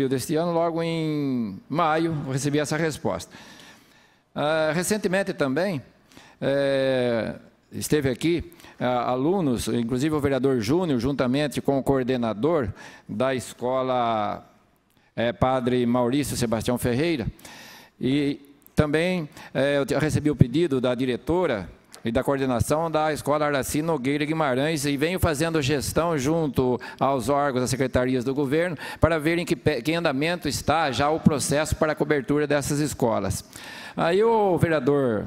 deste ano, logo em maio, eu recebi essa resposta. Recentemente também, esteve aqui, alunos, inclusive o vereador Júnior, juntamente com o coordenador da escola Padre Maurício Sebastião Ferreira, e também eu recebi o pedido da diretora e da coordenação da Escola Araci Nogueira Guimarães e venho fazendo gestão junto aos órgãos das secretarias do governo para ver em que andamento está já o processo para a cobertura dessas escolas. Aí o vereador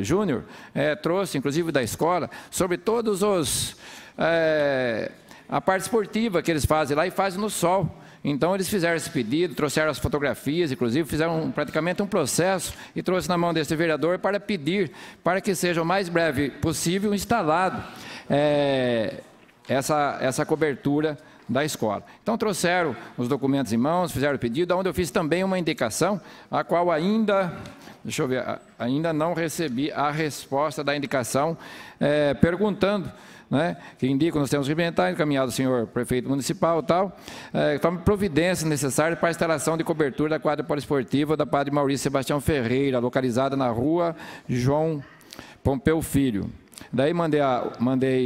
Júnior trouxe, inclusive da escola, sobre todos a parte esportiva que eles fazem lá e fazem no sol. Então, eles fizeram esse pedido, trouxeram as fotografias, inclusive fizeram praticamente um processo e trouxe na mão desse vereador para pedir para que seja o mais breve possível instalado essa cobertura da escola. Então, trouxeram os documentos em mãos, fizeram o pedido, onde eu fiz também uma indicação, a qual ainda não recebi a resposta da indicação, perguntando, né, que indica nós temos que implementar, encaminhado ao senhor prefeito municipal tome providências necessárias para a instalação de cobertura da quadra poliesportiva da Padre Maurício Sebastião Ferreira, localizada na rua João Pompeu Filho. Daí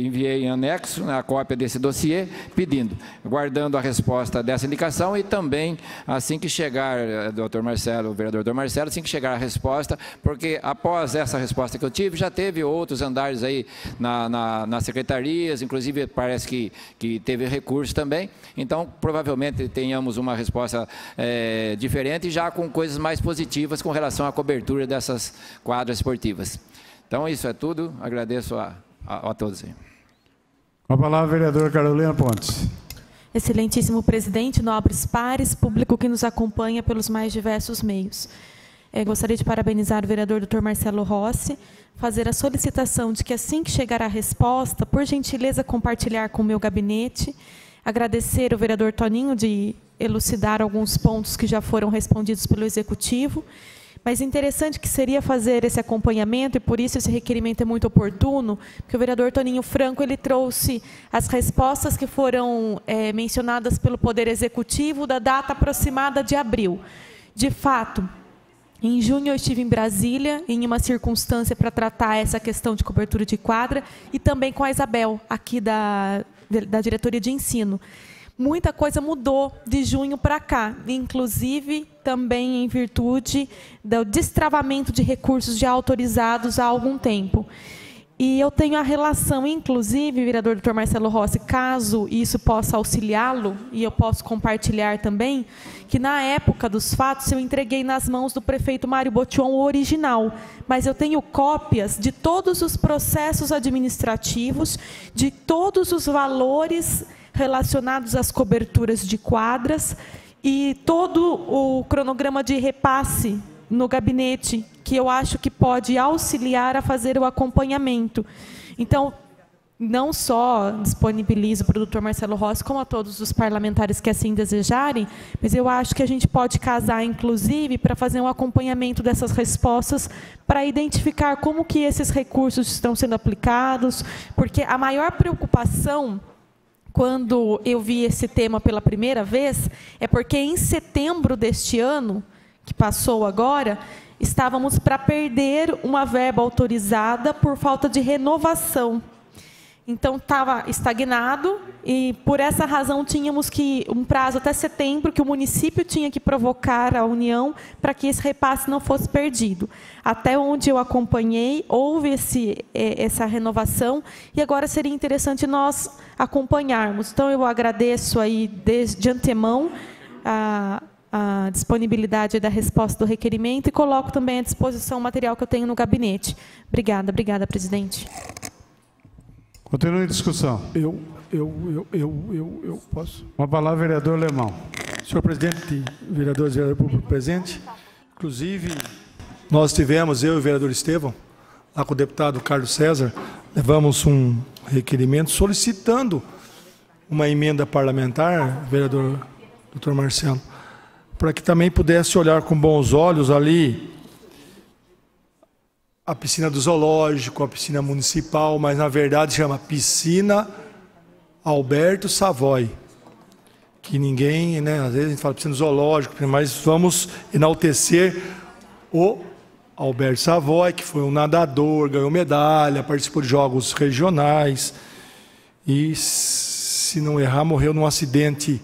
enviei em anexo a cópia desse dossiê, guardando a resposta dessa indicação e também, assim que chegar, o vereador Dr. Marcelo, assim que chegar a resposta, porque após essa resposta que eu tive, já teve outros andares aí nas secretarias, inclusive parece que teve recurso também, então provavelmente tenhamos uma resposta diferente, já com coisas mais positivas com relação à cobertura dessas quadras esportivas. Então, isso é tudo. Agradeço a todos. Com a palavra, a vereadora Carolina Pontes. Excelentíssimo presidente, nobres pares, público que nos acompanha pelos mais diversos meios. Gostaria de parabenizar o vereador Dr. Marcelo Rossi, fazer a solicitação de que, assim que chegar a resposta, por gentileza, compartilhar com o meu gabinete. Agradecer ao vereador Toninho de elucidar alguns pontos que já foram respondidos pelo Executivo. Mas interessante que seria fazer esse acompanhamento, e por isso esse requerimento é muito oportuno, porque o vereador Toninho Franco ele trouxe as respostas que foram mencionadas pelo Poder Executivo da data aproximada de abril. De fato, em junho eu estive em Brasília, em uma circunstância para tratar essa questão de cobertura de quadra, e também com a Isabel, aqui da diretoria de ensino. Muita coisa mudou de junho para cá, inclusive também em virtude do destravamento de recursos já autorizados há algum tempo. E eu tenho a relação, inclusive, vereador Dr. Marcelo Rossi, caso isso possa auxiliá-lo, e eu posso compartilhar também, que na época dos fatos eu entreguei nas mãos do prefeito Mário Botion o original, mas eu tenho cópias de todos os processos administrativos, de todos os valores relacionados às coberturas de quadras e todo o cronograma de repasse no gabinete, que eu acho que pode auxiliar a fazer o acompanhamento. Então, não só disponibilizo para o Dr. Marcelo Rossi, como a todos os parlamentares que assim desejarem, mas eu acho que a gente pode casar, inclusive, para fazer um acompanhamento dessas respostas, para identificar como que esses recursos estão sendo aplicados, porque a maior preocupação, quando eu vi esse tema pela primeira vez, é porque em setembro deste ano, que passou agora, estávamos para perder uma verba autorizada por falta de renovação. Então, estava estagnado e, por essa razão, tínhamos um prazo até setembro que o município tinha que provocar a União para que esse repasse não fosse perdido. Até onde eu acompanhei, houve essa renovação e agora seria interessante nós acompanharmos. Então, eu agradeço aí de antemão a disponibilidade da resposta do requerimento e coloco também à disposição o material que eu tenho no gabinete. Obrigada, presidente. Continua em discussão. Eu posso? Uma palavra, vereador Lemão. Senhor presidente, vereadores e vereador público presente, inclusive, nós tivemos, eu e o vereador Estevão, lá com o deputado Carlos César, levamos um requerimento solicitando uma emenda parlamentar, vereador Dr. Marcelo, para que também pudesse olhar com bons olhos ali a piscina do zoológico, a piscina municipal, mas na verdade chama Piscina Alberto Savoy, que ninguém, né, às vezes a gente fala piscina do zoológico, mas vamos enaltecer o Alberto Savoy, que foi um nadador, ganhou medalha, participou de jogos regionais e, se não errar, morreu num acidente,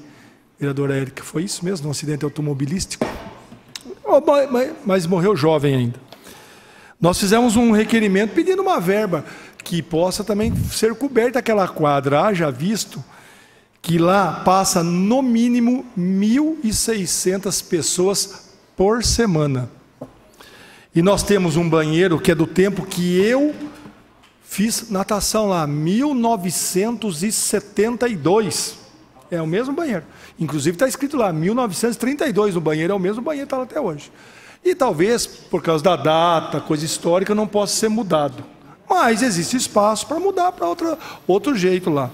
vereadora Érica, foi isso mesmo, num acidente automobilístico? Mas morreu jovem ainda. Nós fizemos um requerimento pedindo uma verba que possa também ser coberta aquela quadra, haja visto que lá passa no mínimo 1.600 pessoas por semana. E nós temos um banheiro que é do tempo que eu fiz natação lá, 1972. É o mesmo banheiro. Inclusive está escrito lá, 1932 no banheiro, é o mesmo banheiro que está lá até hoje. E talvez, por causa da data, coisa histórica, não possa ser mudado. Mas existe espaço para mudar para outro jeito lá.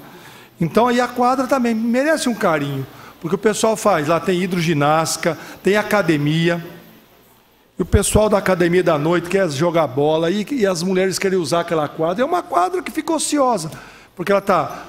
Então aí a quadra também merece um carinho, porque o pessoal faz, lá tem hidroginástica, tem academia. E o pessoal da academia da noite quer jogar bola e as mulheres querem usar aquela quadra. É uma quadra que fica ociosa, porque ela está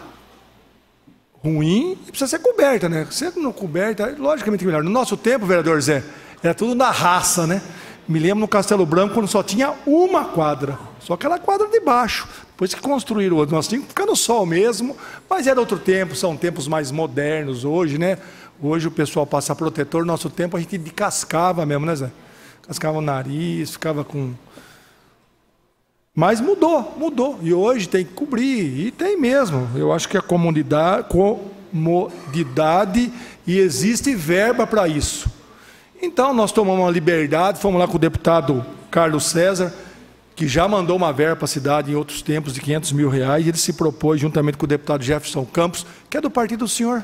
ruim e precisa ser coberta, né? Se não coberta, logicamente melhor. No nosso tempo, vereador Zé, era tudo na raça, né? Me lembro no Castelo Branco, quando só tinha uma quadra, só aquela quadra de baixo. Depois que construíram outra, nós tínhamos que ficar no sol mesmo, mas era outro tempo, são tempos mais modernos hoje, né? Hoje o pessoal passa protetor, no nosso tempo a gente descascava mesmo, né, Zé? Cascava o nariz, ficava com... Mas mudou. E hoje tem que cobrir, e tem mesmo. Eu acho que a comodidade e existe verba para isso. Então nós tomamos uma liberdade, fomos lá com o deputado Carlos César, que já mandou uma verba para a cidade em outros tempos de R$500 mil, e ele se propôs, juntamente com o deputado Jefferson Campos, que é do partido do senhor,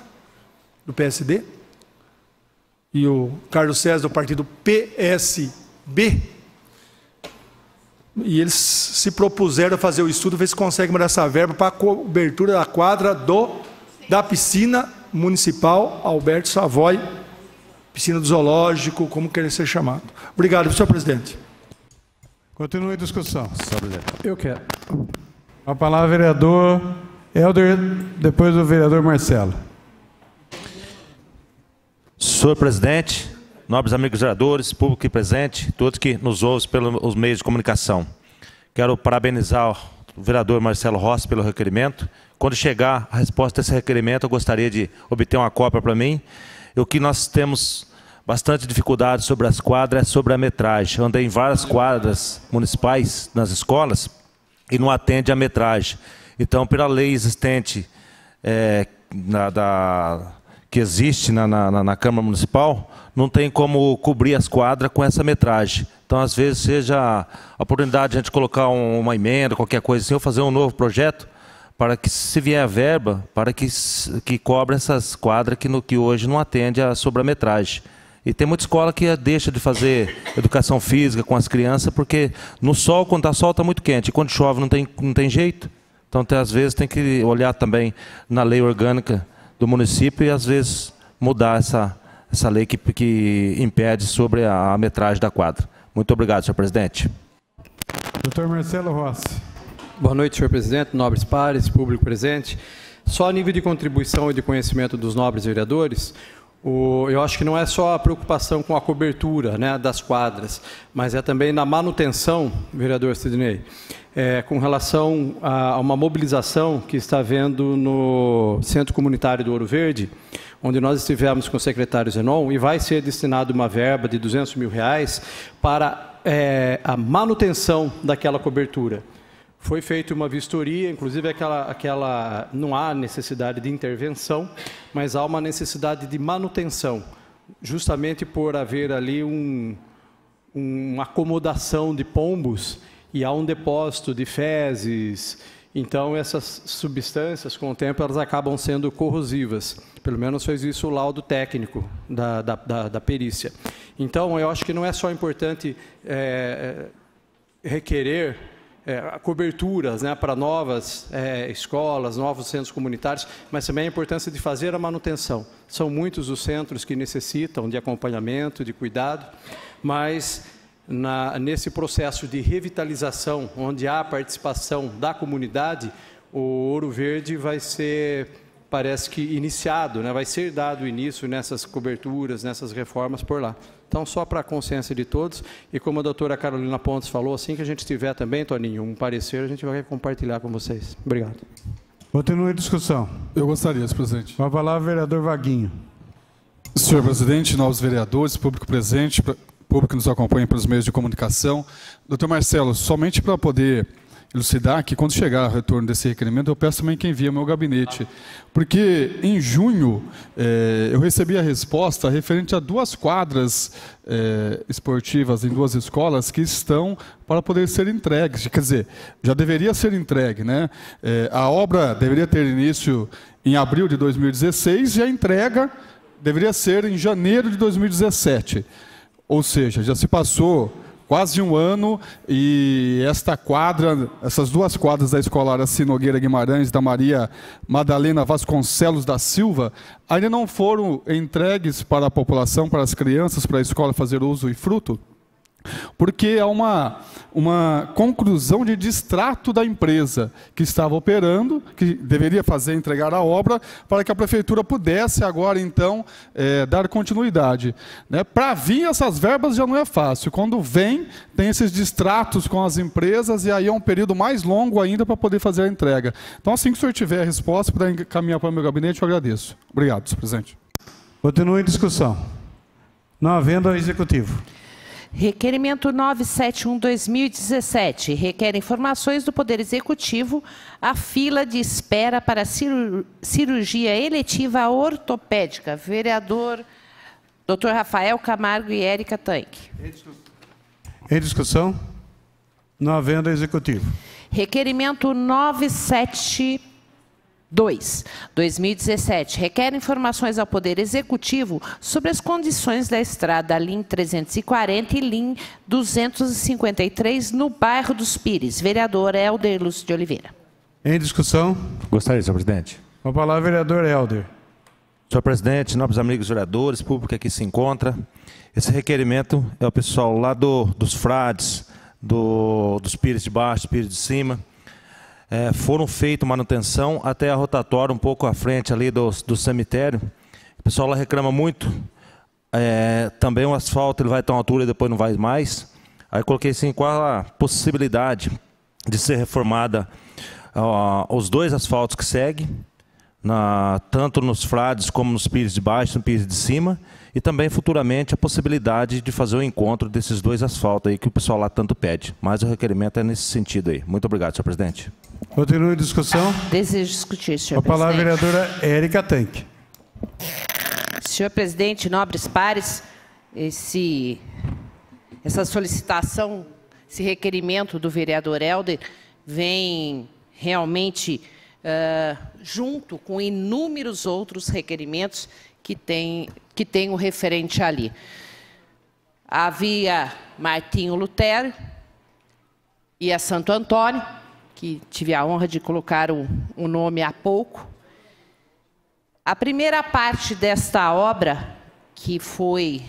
do PSD, e o Carlos César do partido PSB, e eles se propuseram a fazer o estudo, ver se conseguem mandar essa verba para a cobertura da quadra da piscina municipal Alberto Savoy, piscina do zoológico, como querer ser chamado. Obrigado, senhor presidente. Continue a discussão. Eu quero. A palavra vereador Helder, depois o vereador Marcelo. Senhor presidente, nobres amigos vereadores, público aqui presente, todos que nos ouvem pelos meios de comunicação. Quero parabenizar o vereador Marcelo Rossi pelo requerimento. Quando chegar a resposta desse requerimento, eu gostaria de obter uma cópia para mim. O que nós temos bastante dificuldade sobre as quadras é sobre a metragem. Eu andei em várias quadras municipais nas escolas e não atende a metragem. Então, pela lei existente que existe na Câmara Municipal, não tem como cobrir as quadras com essa metragem. Então, às vezes, seja a oportunidade de a gente colocar uma emenda, qualquer coisa assim, ou fazer um novo projeto, para que, se vier a verba, para que cobre essas quadras que hoje não atende sobre a metragem. E tem muita escola que deixa de fazer educação física com as crianças, porque no sol, quando está sol, está muito quente, e quando chove não tem jeito. Então, às vezes, tem que olhar também na lei orgânica do município e, às vezes, mudar essa lei que impede sobre a metragem da quadra. Muito obrigado, senhor presidente. Doutor Marcelo Rossi. Boa noite, senhor presidente, nobres pares, público presente. Só a nível de contribuição e de conhecimento dos nobres vereadores, eu acho que não é só a preocupação com a cobertura, né, das quadras, mas é também na manutenção, vereador Sidney, com relação a uma mobilização que está havendo no Centro Comunitário do Ouro Verde, onde nós estivemos com o secretário Zenon, e vai ser destinado uma verba de R$200 mil para a manutenção daquela cobertura. Foi feita uma vistoria, inclusive não há necessidade de intervenção, mas há uma necessidade de manutenção, justamente por haver ali uma acomodação de pombos e há um depósito de fezes. Então, essas substâncias, com o tempo, elas acabam sendo corrosivas. Pelo menos fez isso o laudo técnico da perícia. Então, eu acho que não é só importante requerer coberturas, né, para novas escolas, novos centros comunitários, mas também a importância de fazer a manutenção. São muitos os centros que necessitam de acompanhamento, de cuidado, mas nesse processo de revitalização, onde há a participação da comunidade, o Ouro Verde vai ser, parece que iniciado, né, vai ser dado início nessas coberturas, nessas reformas por lá. Então, só para a consciência de todos, e como a doutora Carolina Pontes falou, assim que a gente tiver também, Toninho, um parecer, a gente vai compartilhar com vocês. Obrigado. Continue a discussão. Eu gostaria, senhor presidente. Com a palavra, vereador Vaguinho. Senhor presidente, novos vereadores, público presente, público que nos acompanha pelos meios de comunicação. Doutor Marcelo, somente para poder elucidar que quando chegar o retorno desse requerimento, eu peço também que envie ao meu gabinete. Porque em junho eu recebi a resposta referente a 2 quadras esportivas em 2 escolas que estão para poder ser entregues. Quer dizer, já deveria ser entregue, né? A obra deveria ter início em abril de 2016 e a entrega deveria ser em janeiro de 2017. Ou seja, já se passou quase um ano e esta quadra, essas 2 quadras da Escola Araci Nogueira Guimarães, da Maria Madalena Vasconcelos da Silva, ainda não foram entregues para a população, para as crianças, para a escola fazer uso e fruto, porque há uma conclusão de distrato da empresa que estava operando, que deveria entregar a obra, para que a prefeitura pudesse agora, então, dar continuidade. Né? Para vir essas verbas já não é fácil. Quando vem, tem esses distratos com as empresas e aí é um período mais longo ainda para poder fazer a entrega. Então, assim que o senhor tiver a resposta para encaminhar para o meu gabinete, eu agradeço. Obrigado, senhor presidente. Continue em discussão. Não havendo ao executivo. Requerimento 971/2017 requer informações do Poder Executivo à fila de espera para cirurgia eletiva ortopédica. Vereador Dr. Rafael Camargo e Érica Tanque. Em discussão? Não havendo ao executivo. Requerimento 972/2017 requer informações ao Poder Executivo sobre as condições da estrada LIN 340 e LIN 253 no bairro dos Pires. Vereador Helder Lúcio de Oliveira. Em discussão? Gostaria, senhor presidente. Com a palavra, vereador Helder. Senhor presidente, nobres amigos vereadores, público que aqui se encontra, esse requerimento é o pessoal lá dos frades, dos Pires de baixo, Pires de cima. Foram feitas manutenção até a rotatória um pouco à frente ali do cemitério. O pessoal lá reclama muito. Também o asfalto ele vai ter uma altura e depois não vai mais. Aí coloquei assim, qual a possibilidade de ser reformada os 2 asfaltos que seguem, tanto nos frades como nos Pires de baixo, no Pires de cima, e também futuramente a possibilidade de fazer o encontro desses 2 asfaltos aí que o pessoal lá tanto pede. Mas o requerimento é nesse sentido aí. Muito obrigado, senhor presidente. Continue a discussão. Desejo discutir, senhor presidente. Com a palavra, vereadora Érica Tanque. Senhor presidente, nobres pares, essa solicitação, esse requerimento do vereador Helder vem realmente junto com inúmeros outros requerimentos que tem o referente ali. Havia Martinho Lutero e a Santo Antônio, que tive a honra de colocar o nome há pouco. A primeira parte desta obra, que foi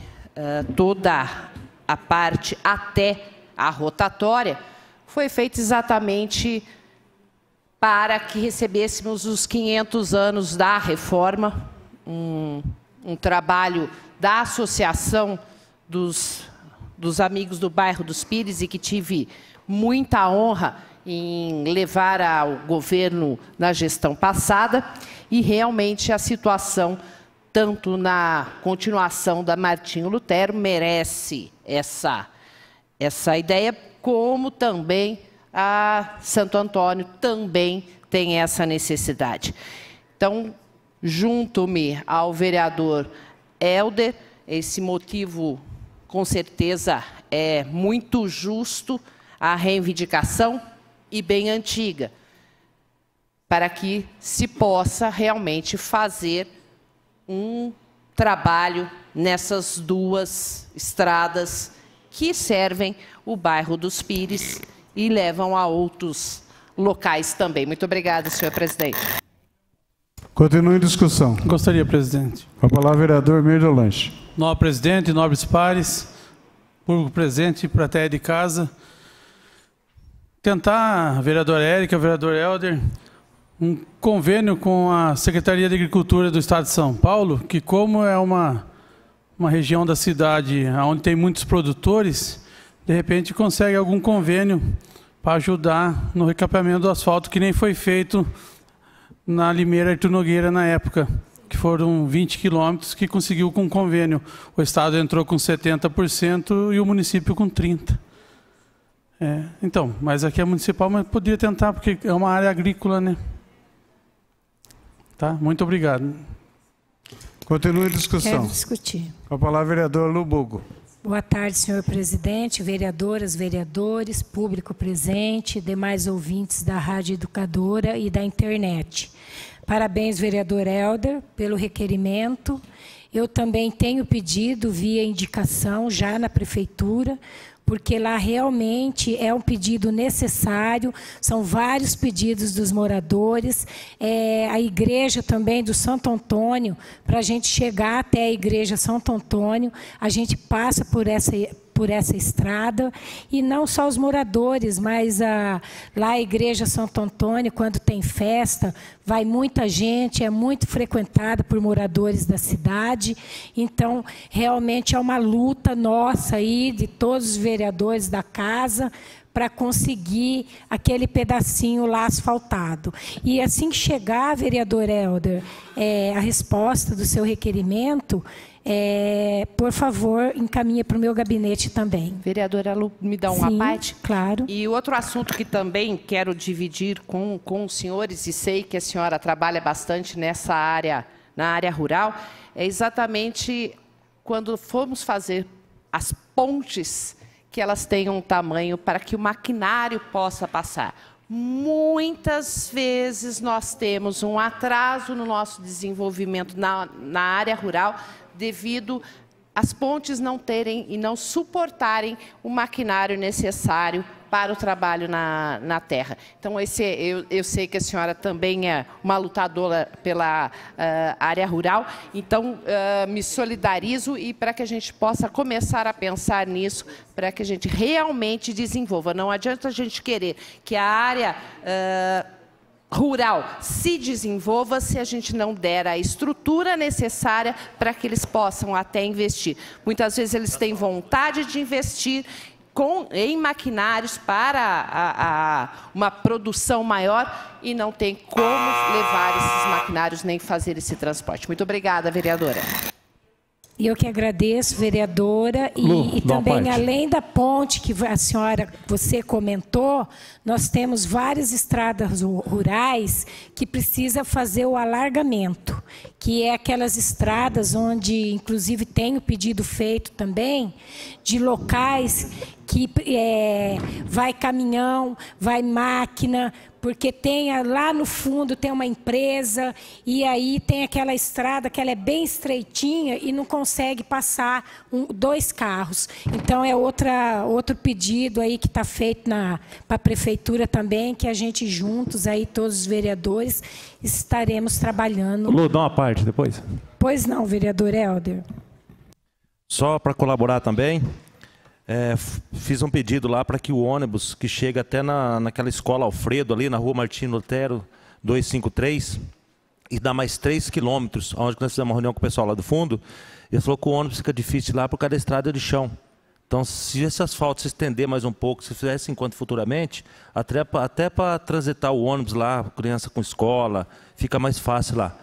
toda a parte até a rotatória, foi feita exatamente para que recebêssemos os 500 anos da reforma, um trabalho da Associação dos Amigos do Bairro dos Pires e que tive muita honra em levar ao governo na gestão passada, e realmente a situação, tanto na continuação da Martinho Lutero, merece essa ideia, como também a Santo Antônio também tem essa necessidade. Então, junto-me ao vereador Helder, esse motivo, com certeza, é muito justo, a reivindicação e bem antiga, para que se possa realmente fazer um trabalho nessas 2 estradas que servem o bairro dos Pires e levam a outros locais também. Muito obrigada, senhor presidente. Continue em discussão. Gostaria, presidente. Com a palavra, vereador Mirdo Lanche. Nobre presidente, nobres pares, público presente, plateia de casa. Tentar, vereador Érica, vereador Helder, um convênio com a Secretaria de Agricultura do Estado de São Paulo, que como é uma uma região da cidade onde tem muitos produtores, de repente consegue algum convênio para ajudar no recapeamento do asfalto, que nem foi feito na Limeira Artur Nogueira na época, que foram 20 quilômetros que conseguiu com convênio. O Estado entrou com 70% e o município com 30%. Então, mas aqui é municipal, mas podia tentar, porque é uma área agrícola, né? Tá? Muito obrigado. Continue a discussão. Quero discutir. Com a palavra, vereador Lubugo. Boa tarde, senhor presidente, vereadoras, vereadores, público presente, demais ouvintes da Rádio Educadora e da internet. Parabéns, vereador Helder, pelo requerimento. Eu também tenho pedido via indicação já na prefeitura, porque lá realmente é um pedido necessário, são vários pedidos dos moradores, a igreja também do Santo Antônio, para a gente chegar até a igreja Santo Antônio, a gente passa por essa estrada, e não só os moradores, mas lá a igreja Santo Antônio, quando tem festa, vai muita gente, é muito frequentada por moradores da cidade, então realmente é uma luta nossa aí, de todos os vereadores da casa, para conseguir aquele pedacinho lá asfaltado. E assim que chegar, vereador Helder, a resposta do seu requerimento, por favor, encaminha para o meu gabinete também. Vereadora Lu, me dá uma parte? Claro. E outro assunto que também quero dividir com os senhores, e sei que a senhora trabalha bastante nessa área, na área rural, é exatamente quando formos fazer as pontes, que elas tenham um tamanho para que o maquinário possa passar. Muitas vezes nós temos um atraso no nosso desenvolvimento na área rural devido às pontes não terem e não suportarem o maquinário necessário para o trabalho na terra. Então, eu sei que a senhora também é uma lutadora pela área rural, então me solidarizo e para que a gente possa começar a pensar nisso, para que a gente realmente desenvolva. Não adianta a gente querer que a área rural se desenvolva se a gente não der a estrutura necessária para que eles possam até investir. Muitas vezes eles têm vontade de investir em maquinários para uma produção maior e não tem como levar esses maquinários nem fazer esse transporte. Muito obrigada, vereadora. E eu que agradeço, vereadora, e também, além da ponte que a senhora, você comentou, nós temos várias estradas rurais que precisa fazer o alargamento, que é aquelas estradas onde, inclusive, tem o pedido feito também, de locais que vai caminhão, vai máquina, porque lá no fundo tem uma empresa e aí tem aquela estrada que ela é bem estreitinha e não consegue passar 2 carros. Então é outro pedido aí que está feito para a prefeitura também, que a gente juntos aí, todos os vereadores, estaremos trabalhando. Lu, dá uma parte depois. Pois não, vereador Helder. Só para colaborar também, fiz um pedido lá para que o ônibus que chega até naquela escola Alfredo, ali na rua Martim Lutero 253, e dá mais 3 quilômetros, onde nós fizemos uma reunião com o pessoal lá do fundo, ele falou que o ônibus fica difícil lá por causa da estrada de chão. Então, se esse asfalto se estender mais um pouco, se fizesse enquanto futuramente, até para transitar o ônibus lá, criança com escola, fica mais fácil lá.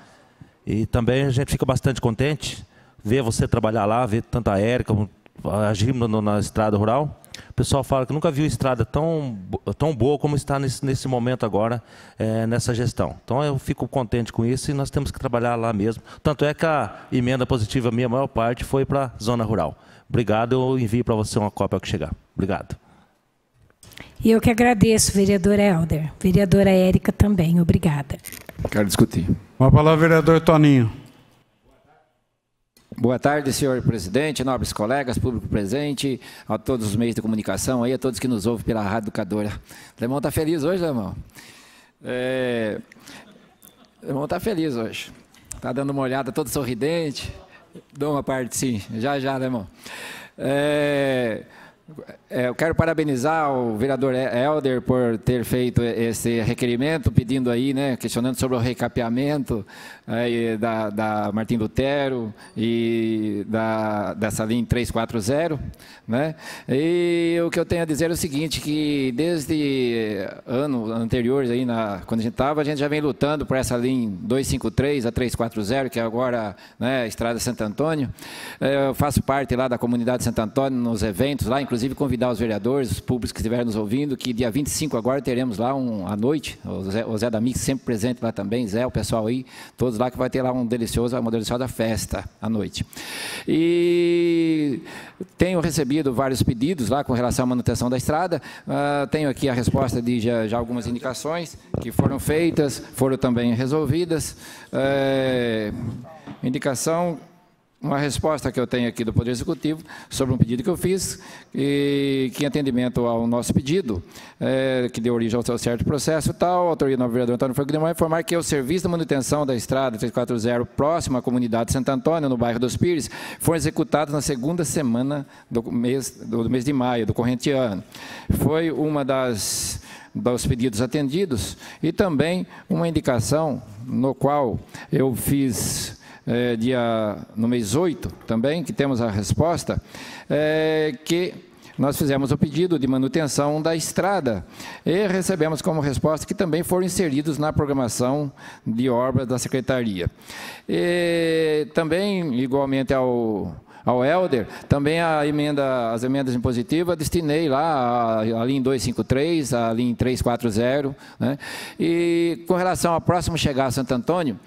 E também a gente fica bastante contente ver você trabalhar lá, ver tanto a Érica, agindo na estrada rural. O pessoal fala que nunca viu estrada tão boa como está nesse momento agora, nessa gestão. Então eu fico contente com isso e nós temos que trabalhar lá mesmo. Tanto é que a emenda positiva minha, a maior parte, foi para a zona rural. Obrigado, eu envio para você uma cópia ao que chegar. Obrigado. E eu que agradeço, vereador Helder. Vereadora Érica também, obrigada. Quero discutir. Uma palavra, vereador Toninho. Boa tarde, senhor presidente, nobres colegas, público presente, a todos os meios de comunicação, aí, a todos que nos ouvem pela Rádio Educadora. Lemão está feliz hoje, Lemão? Lemão está feliz hoje. Está dando uma olhada todo sorridente. Dou uma parte, sim. Já, Lemão. Eu quero parabenizar o vereador Helder por ter feito esse requerimento, pedindo aí, né, questionando sobre o recapeamento da Martim Lutero e dessa linha 340, né? E o que eu tenho a dizer é o seguinte, que desde anos anteriores, aí quando a gente já vem lutando por essa linha 253 a 340, que é agora, né, a Estrada Santo Antônio. Eu faço parte lá da comunidade de Santo Antônio, nos eventos lá, inclusive convidar os vereadores, os públicos que estiverem nos ouvindo, que dia 25 agora teremos lá à noite, o Zé da Mix sempre presente lá também, Zé, o pessoal aí, todos lá, que vai ter lá uma deliciosa festa à noite. E tenho recebido vários pedidos lá com relação à manutenção da estrada, tenho aqui a resposta de já algumas indicações que foram feitas, foram também resolvidas. Indicação, uma resposta que eu tenho aqui do Poder Executivo sobre um pedido que eu fiz, que em atendimento ao nosso pedido, que deu origem ao certo processo tal, autoria do vereador Antônio Franco de Moraes, informar que o serviço de manutenção da estrada 340 próxima à comunidade de Santo Antônio, no bairro dos Pires, foi executado na segunda semana do mês de maio do corrente ano. Foi uma dos pedidos atendidos e também uma indicação no qual eu fiz no mês 8 também, que temos a resposta, que nós fizemos o pedido de manutenção da estrada e recebemos como resposta que também foram inseridos na programação de obras da Secretaria. E também, igualmente ao Helder, também as emendas impositivas, destinei lá a linha 253, a linha 340, né? E com relação ao próximo chegar a Santo Antônio,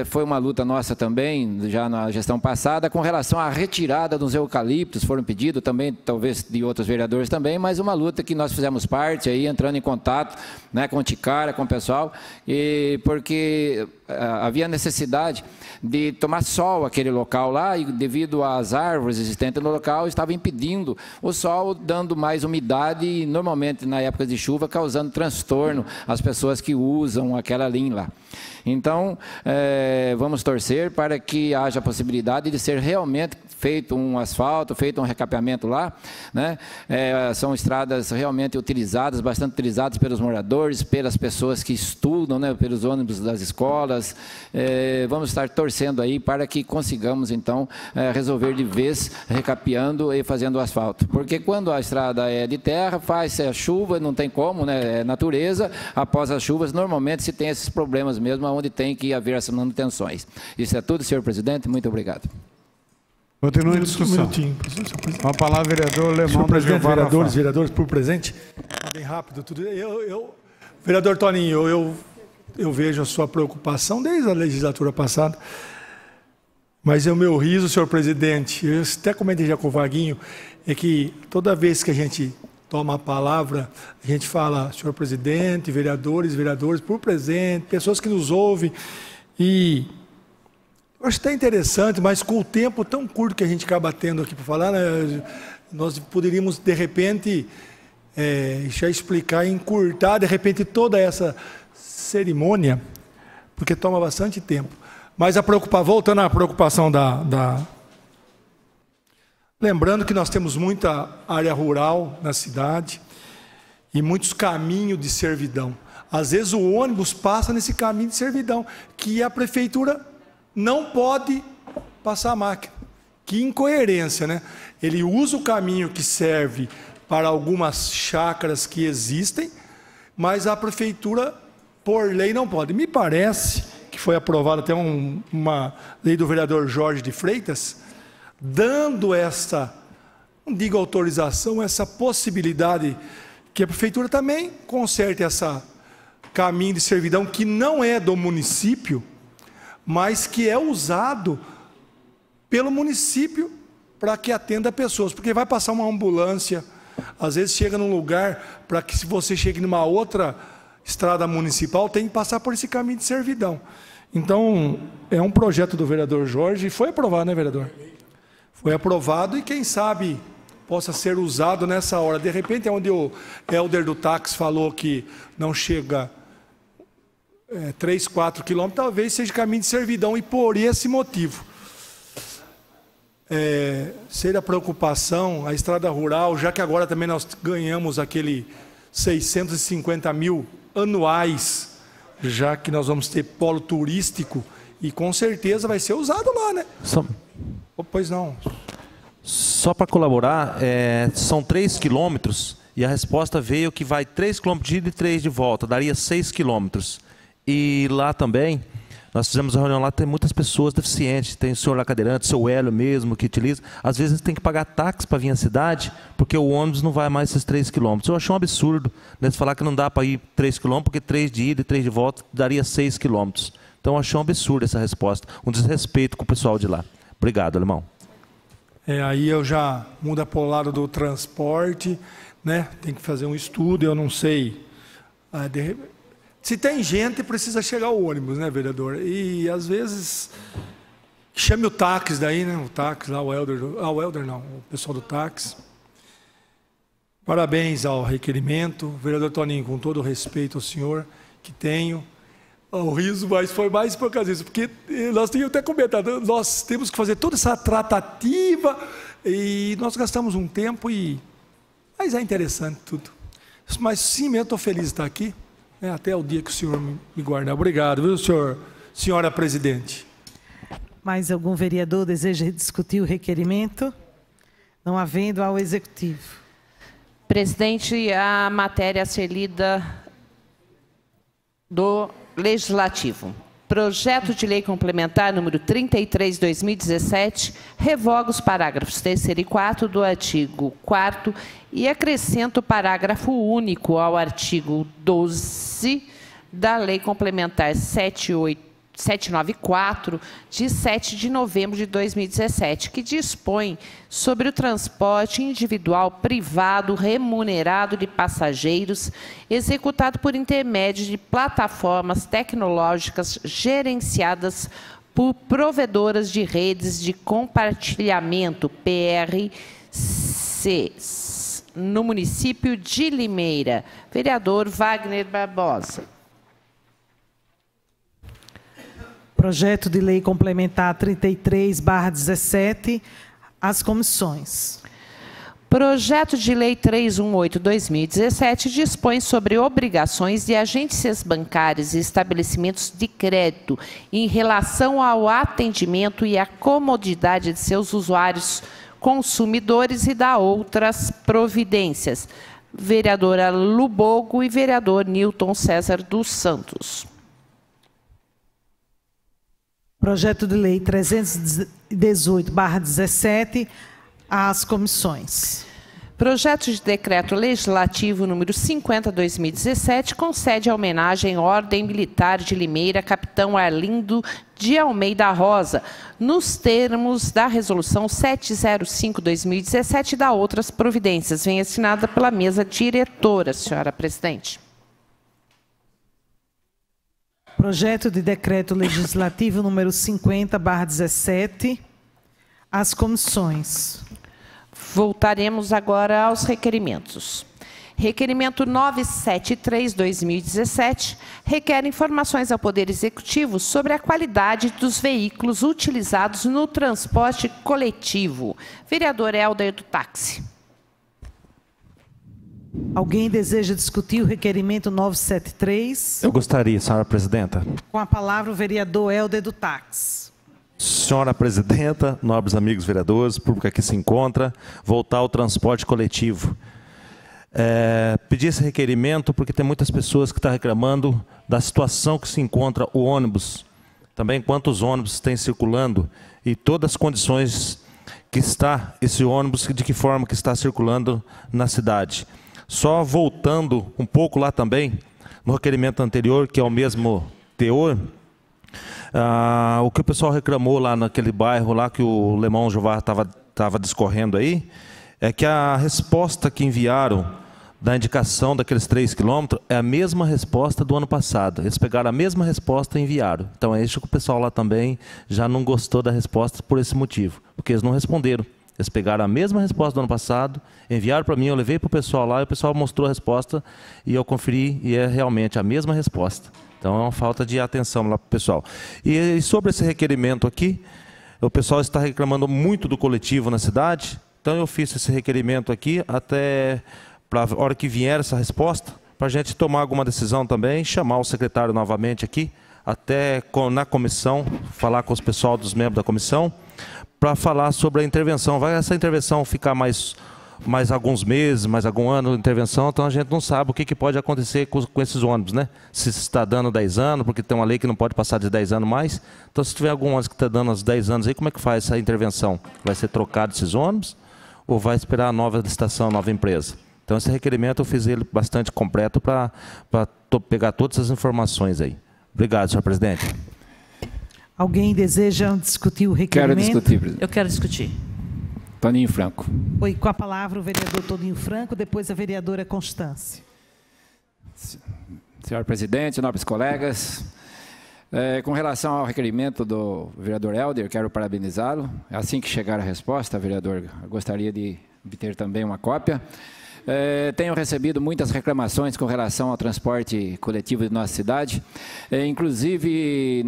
foi uma luta nossa também, já na gestão passada, com relação à retirada dos eucaliptos, foram pedidos também, talvez de outros vereadores também, mas uma luta que nós fizemos parte, aí entrando em contato, né, com o Ticara, com o pessoal, porque havia necessidade de tomar sol aquele local lá, e devido às árvores existentes no local, estava impedindo o sol, dando mais umidade e normalmente na época de chuva causando transtorno às pessoas que usam aquela linha lá. Então, vamos torcer para que haja a possibilidade de ser realmente feito um asfalto, feito um recapeamento lá, né? São estradas realmente utilizadas, bastante utilizadas pelos moradores, pelas pessoas que estudam, né? Pelos ônibus das escolas. Vamos estar torcendo aí para que consigamos, então, resolver de vez, recapeando e fazendo o asfalto. Porque quando a estrada é de terra, faz a chuva, não tem como, né? É natureza, após as chuvas, normalmente se tem esses problemas mesmo, onde tem que haver essas manutenções. Isso é tudo, senhor presidente, muito obrigado. Continua em discussão. Com a palavra, vereador Lemão. Senhor presidente, vereadores por presente. Bem rápido tudo. Vereador Toninho, eu vejo a sua preocupação desde a legislatura passada, mas o meu riso, senhor presidente, eu até comentei já com o Vaguinho, é que toda vez que a gente toma a palavra, a gente fala, senhor presidente, vereadores por presente, pessoas que nos ouvem, e eu acho até interessante, mas com o tempo tão curto que a gente acaba tendo aqui para falar, né, nós poderíamos, de repente, já explicar e encurtar, de repente, toda essa cerimônia, porque toma bastante tempo. Mas voltando à preocupação lembrando que nós temos muita área rural na cidade e muitos caminhos de servidão. Às vezes o ônibus passa nesse caminho de servidão, que a prefeitura não pode passar a máquina. Que incoerência, né? Ele usa o caminho que serve para algumas chácaras que existem, mas a prefeitura, por lei, não pode. Me parece que foi aprovada até uma lei do vereador Jorge de Freitas, dando essa, não digo autorização, essa possibilidade que a prefeitura também conserte essa caminho de servidão que não é do município, mas que é usado pelo município para que atenda pessoas, porque vai passar uma ambulância, às vezes chega num lugar, para que se você chegue numa outra estrada municipal, tem que passar por esse caminho de servidão. Então, é um projeto do vereador Jorge, e foi aprovado, né, vereador? Foi aprovado e quem sabe possa ser usado nessa hora. De repente, é onde o Helder do táxi falou que não chega 3, 4 quilômetros, talvez seja caminho de servidão, e por esse motivo. seria preocupação a estrada rural, já que agora também nós ganhamos aquele 650 mil anuais, já que nós vamos ter polo turístico, e com certeza vai ser usado lá, né? Pois não. Só para colaborar, são 3 quilômetros, e a resposta veio que vai 3 quilômetros de ida e 3 de volta, daria 6 quilômetros. E lá também, nós fizemos uma reunião lá, tem muitas pessoas deficientes, tem o senhor lá cadeirante, o seu Hélio mesmo, que utiliza. Às vezes tem que pagar táxi para vir à cidade, porque o ônibus não vai mais esses 3 quilômetros. Eu achei um absurdo, né, falar que não dá para ir 3 quilômetros, porque 3 de ida e 3 de volta daria 6 quilômetros. Então eu achei um absurdo essa resposta, um desrespeito com o pessoal de lá. Obrigado, Alemão. Aí eu já mudo para o lado do transporte, né? Tem que fazer um estudo, eu não sei. Se tem gente, precisa chegar o ônibus, né, vereador? E às vezes chame o táxi daí, né? O táxi lá, o Helder não, o pessoal do táxi. Parabéns ao requerimento, vereador Toninho, com todo o respeito ao senhor que tenho. O riso, mas foi mais por causa disso, porque nós tínhamos até comentado, nós temos que fazer toda essa tratativa e nós gastamos um tempo mas é interessante tudo. Mas sim, eu estou feliz de estar aqui, né, até o dia que o senhor me guardar. Obrigado, viu, senhora presidente? Mais algum vereador deseja discutir o requerimento? Não havendo ao executivo. Presidente, a matéria a ser lida do Legislativo. Projeto de Lei Complementar número 33/2017 revoga os parágrafos 3º e 4º do artigo 4º e acrescenta o parágrafo único ao artigo 12 da Lei Complementar 794, de 7 de novembro de 2017, que dispõe sobre o transporte individual privado remunerado de passageiros executado por intermédio de plataformas tecnológicas gerenciadas por provedoras de redes de compartilhamento PRC no município de Limeira. Vereador Wagner Barbosa. Projeto de Lei Complementar 33/17, as comissões. Projeto de Lei 318/2017 dispõe sobre obrigações de agências bancárias e estabelecimentos de crédito em relação ao atendimento e à comodidade de seus usuários consumidores e dá outras providências. Vereadora Lubogo e vereador Nilton César dos Santos. Projeto de Lei 318/17, às comissões. Projeto de Decreto Legislativo número 50/2017 concede a homenagem à Ordem Militar de Limeira, Capitão Arlindo de Almeida Rosa, nos termos da Resolução 705/2017 e da outras providências. Vem assinada pela mesa diretora, senhora presidente. Projeto de Decreto Legislativo número 50/17, às comissões. Voltaremos agora aos requerimentos. Requerimento 973/2017 requer informações ao Poder Executivo sobre a qualidade dos veículos utilizados no transporte coletivo. Vereador Helder do Táxi. Alguém deseja discutir o requerimento 973? Eu gostaria, senhora presidenta. Com a palavra o vereador Helder do Táxi. Senhora presidenta, nobres amigos vereadores, público que aqui se encontra, voltar ao transporte coletivo. Pedi esse requerimento porque tem muitas pessoas que estão reclamando da situação que se encontra o ônibus, também quantos ônibus tem circulando e todas as condições que está esse ônibus, de que forma que está circulando na cidade. Só voltando um pouco lá também, no requerimento anterior, que é o mesmo teor, o que o pessoal reclamou lá naquele bairro lá que o Lemão Jovar estava discorrendo aí, é que a resposta que enviaram da indicação daqueles 3 quilômetros é a mesma resposta do ano passado. Eles pegaram a mesma resposta e enviaram. Então é isso que o pessoal lá também já não gostou da resposta por esse motivo, porque eles não responderam. Eles pegaram a mesma resposta do ano passado, enviaram para mim, eu levei para o pessoal lá, e o pessoal mostrou a resposta e eu conferi e é realmente a mesma resposta. Então é uma falta de atenção lá para o pessoal. E sobre esse requerimento aqui, O pessoal está reclamando muito do coletivo na cidade, então eu fiz esse requerimento aqui, até para a hora que vier essa resposta, para a gente tomar alguma decisão também, chamar o secretário novamente aqui, até na comissão, falar com os pessoal dos membros da comissão, para falar sobre a intervenção. Vai essa intervenção ficar mais alguns meses, mais algum ano de intervenção, então a gente não sabe o que pode acontecer com esses ônibus, né? Se está dando 10 anos, porque tem uma lei que não pode passar de 10 anos mais. Então, se tiver algum ônibus que está dando uns 10 anos aí, como é que faz essa intervenção? Vai ser trocado esses ônibus ou vai esperar a nova licitação, a nova empresa? Então, esse requerimento eu fiz ele bastante completo para pegar todas as informações aí. Obrigado, senhor presidente. Alguém deseja discutir o requerimento? Quero discutir, presidente. Eu quero discutir. Toninho Franco. Oi, com a palavra o vereador Toninho Franco, depois a vereadora Constância. Senhor presidente, nobres colegas, com relação ao requerimento do vereador Helder, quero parabenizá-lo. Assim que chegar a resposta, vereador, gostaria de obter também uma cópia. Tenho recebido muitas reclamações com relação ao transporte coletivo de nossa cidade, inclusive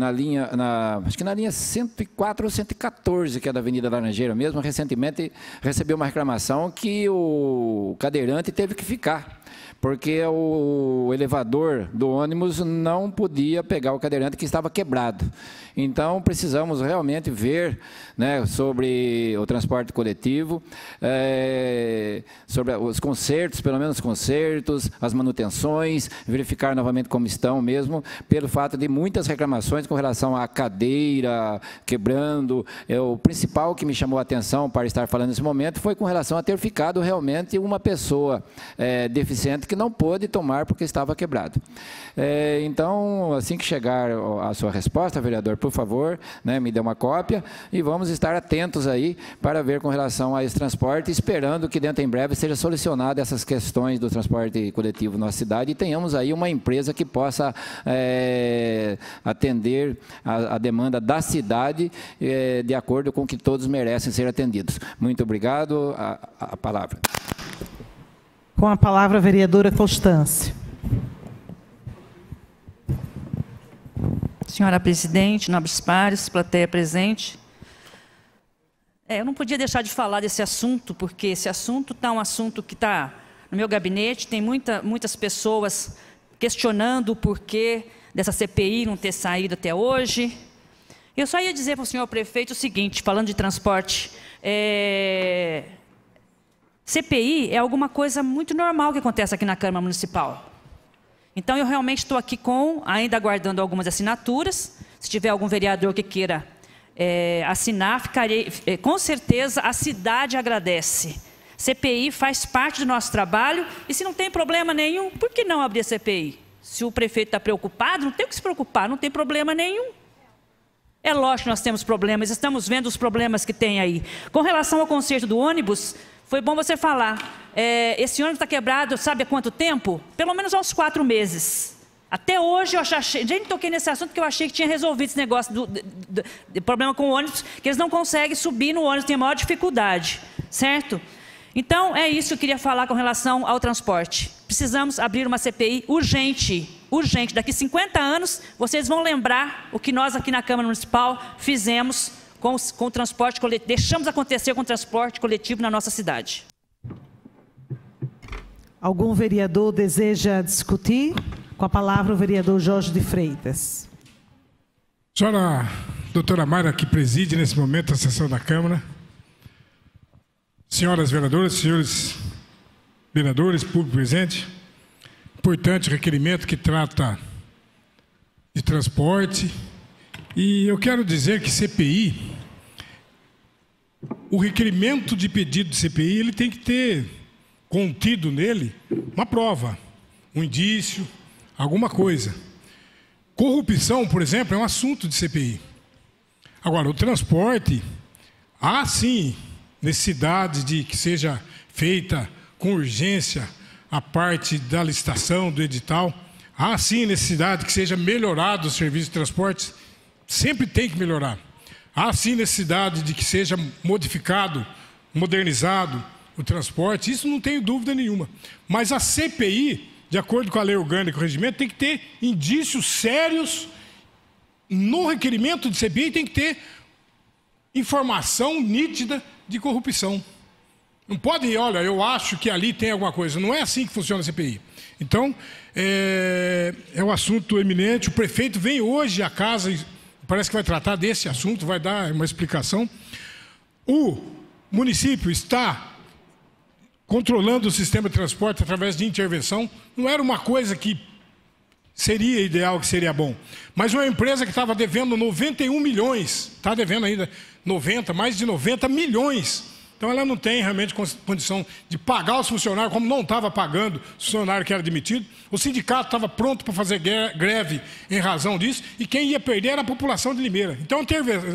acho que na linha 104 ou 114, que é da Avenida Laranjeira mesmo, recentemente recebi uma reclamação que o cadeirante teve que ficar, porque o elevador do ônibus não podia pegar o cadeirante que estava quebrado. Então, precisamos realmente ver, né, sobre o transporte coletivo, sobre os consertos, pelo menos os consertos, as manutenções, verificar novamente como estão mesmo, pelo fato de muitas reclamações com relação à cadeira quebrando. O principal que me chamou a atenção para estar falando nesse momento foi com relação a ter ficado realmente uma pessoa deficiente que não pôde tomar porque estava quebrado. Então, assim que chegar a sua resposta, vereador, por favor, né, me dê uma cópia e vamos estar atentos aí para ver com relação a esse transporte, esperando que dentro em breve seja solucionada essas questões do transporte coletivo na nossa cidade e tenhamos aí uma empresa que possa atender a demanda da cidade de acordo com o que todos merecem ser atendidos. Muito obrigado. A palavra. Com a palavra a vereadora Constância. Senhora presidente, nobres pares, plateia presente. Eu não podia deixar de falar desse assunto, porque esse assunto está um assunto que está no meu gabinete, tem muitas pessoas questionando o porquê dessa CPI não ter saído até hoje. Eu só ia dizer para o senhor prefeito o seguinte, falando de transporte, CPI é alguma coisa muito normal que acontece aqui na Câmara Municipal. Então, eu realmente estou aqui ainda aguardando algumas assinaturas. Se tiver algum vereador que queira assinar, com certeza a cidade agradece. CPI faz parte do nosso trabalho e se não tem problema nenhum, por que não abrir a CPI? Se o prefeito está preocupado, não tem o que se preocupar, não tem problema nenhum. É lógico que nós temos problemas, estamos vendo os problemas que tem aí. Com relação ao conserto do ônibus, foi bom você falar. Esse ônibus está quebrado, sabe há quanto tempo? Pelo menos há uns 4 meses. Até hoje eu achei, nem toquei nesse assunto porque eu achei que tinha resolvido esse negócio de problema com o ônibus, que eles não conseguem subir no ônibus, tem maior dificuldade, certo? Então, é isso que eu queria falar com relação ao transporte. Precisamos abrir uma CPI urgente, urgente. Daqui 50 anos, vocês vão lembrar o que nós aqui na Câmara Municipal fizemos com o transporte coletivo, deixamos acontecer com o transporte coletivo na nossa cidade. Algum vereador deseja discutir? Com a palavra o vereador Jorge de Freitas. Senhora doutora Mayra, que preside nesse momento a sessão da Câmara, senhoras vereadoras, senhores vereadores, público presente, importante requerimento que trata de transporte. E eu quero dizer que CPI, o requerimento de pedido de CPI, ele tem que ter contido nele uma prova, um indício, alguma coisa. Corrupção, por exemplo, é um assunto de CPI. Agora, o transporte, há sim necessidade de que seja feita com urgência a parte da licitação, do edital. Há sim necessidade que seja melhorado o serviço de transportes. Sempre tem que melhorar. Há sim necessidade de que seja modificado, modernizado o transporte. Isso não tenho dúvida nenhuma. Mas a CPI, de acordo com a lei orgânica e o regimento, tem que ter indícios sérios. No requerimento de CPI tem que ter informação nítida de corrupção. Não pode, olha, eu acho que ali tem alguma coisa. Não é assim que funciona a CPI. Então, é um assunto eminente. O prefeito vem hoje à casa e parece que vai tratar desse assunto, vai dar uma explicação. O município está controlando o sistema de transporte através de intervenção. Não era uma coisa que seria ideal, que seria bom. Mas uma empresa que estava devendo 91 milhões, está devendo ainda mais de 90 milhões. Então ela não tem realmente condição de pagar os funcionários, como não estava pagando o funcionário que era demitido. O sindicato estava pronto para fazer greve em razão disso, e quem ia perder era a população de Limeira. Então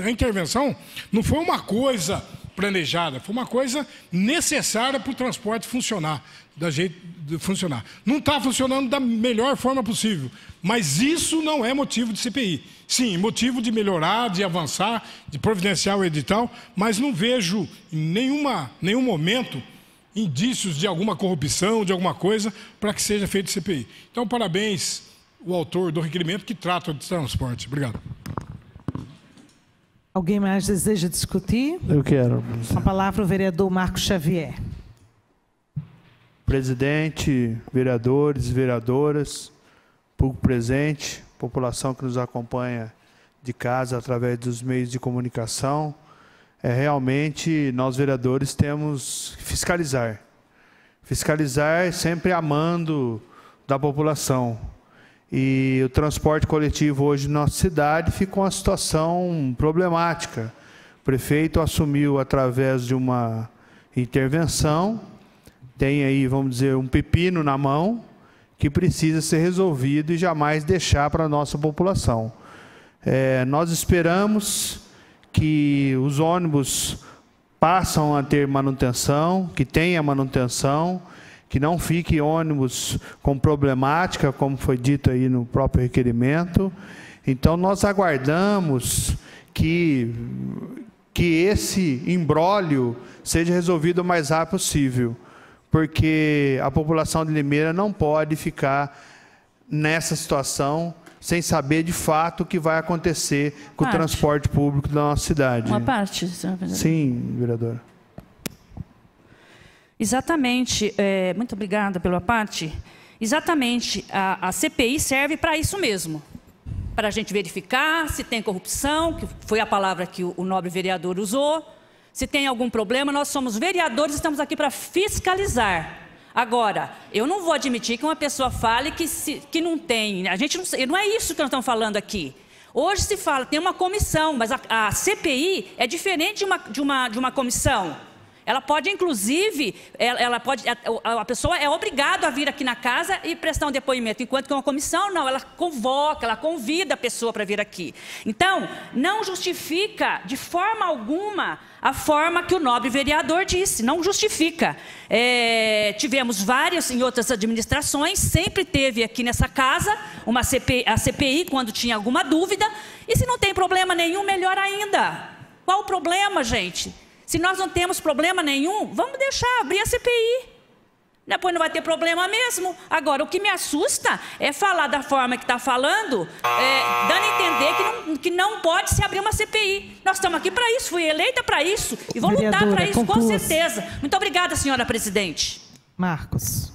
a intervenção não foi uma coisa planejada, foi uma coisa necessária para o transporte funcionar, da jeito de funcionar. Não está funcionando da melhor forma possível, mas isso não é motivo de CPI. Sim, motivo de melhorar, de avançar, de providenciar o edital, mas não vejo em nenhum momento indícios de alguma corrupção, de alguma coisa, para que seja feito CPI. Então, parabéns ao autor do requerimento que trata de transporte. Obrigado. Alguém mais deseja discutir? Eu quero. Com a palavra o vereador Marcos Xavier. Presidente, vereadores, vereadoras, público presente, população que nos acompanha de casa através dos meios de comunicação, realmente nós vereadores temos que fiscalizar. Fiscalizar sempre amando da população. E o transporte coletivo hoje na nossa cidade ficou uma situação problemática. O prefeito assumiu através de uma intervenção, tem aí, vamos dizer, um pepino na mão, que precisa ser resolvido e jamais deixar para a nossa população. Nós esperamos que os ônibus passam a ter manutenção, que tenha manutenção, que não fique ônibus com problemática, como foi dito aí no próprio requerimento. Então, nós aguardamos que esse imbróglio seja resolvido o mais rápido possível, porque a população de Limeira não pode ficar nessa situação sem saber de fato o que vai acontecer com o transporte público da nossa cidade. Uma parte, senhor vereador. Sim, vereadora. Exatamente, muito obrigada pela parte. Exatamente, a CPI serve para isso mesmo, para a gente verificar se tem corrupção, que foi a palavra que o nobre vereador usou. Se tem algum problema, nós somos vereadores, estamos aqui para fiscalizar. Agora, eu não vou admitir que uma pessoa fale que não tem. A gente não é isso que nós estamos falando aqui. Hoje se fala, tem uma comissão, mas a CPI é diferente de uma comissão. Ela pode, inclusive, a pessoa é obrigada a vir aqui na casa e prestar um depoimento, enquanto que uma comissão, não, ela convoca, ela convida a pessoa para vir aqui. Então, não justifica de forma alguma a forma que o nobre vereador disse, não justifica. Tivemos vários em outras administrações, sempre teve aqui nessa casa a CPI quando tinha alguma dúvida, e se não tem problema nenhum, melhor ainda. Qual o problema, gente? Se nós não temos problema nenhum, vamos deixar abrir a CPI. Depois não vai ter problema mesmo. Agora, o que me assusta é falar da forma que está falando, dando a entender que não pode se abrir uma CPI. Nós estamos aqui para isso, fui eleita para isso e vou lutar para isso, com certeza. Muito obrigada, senhora presidente. Marcos.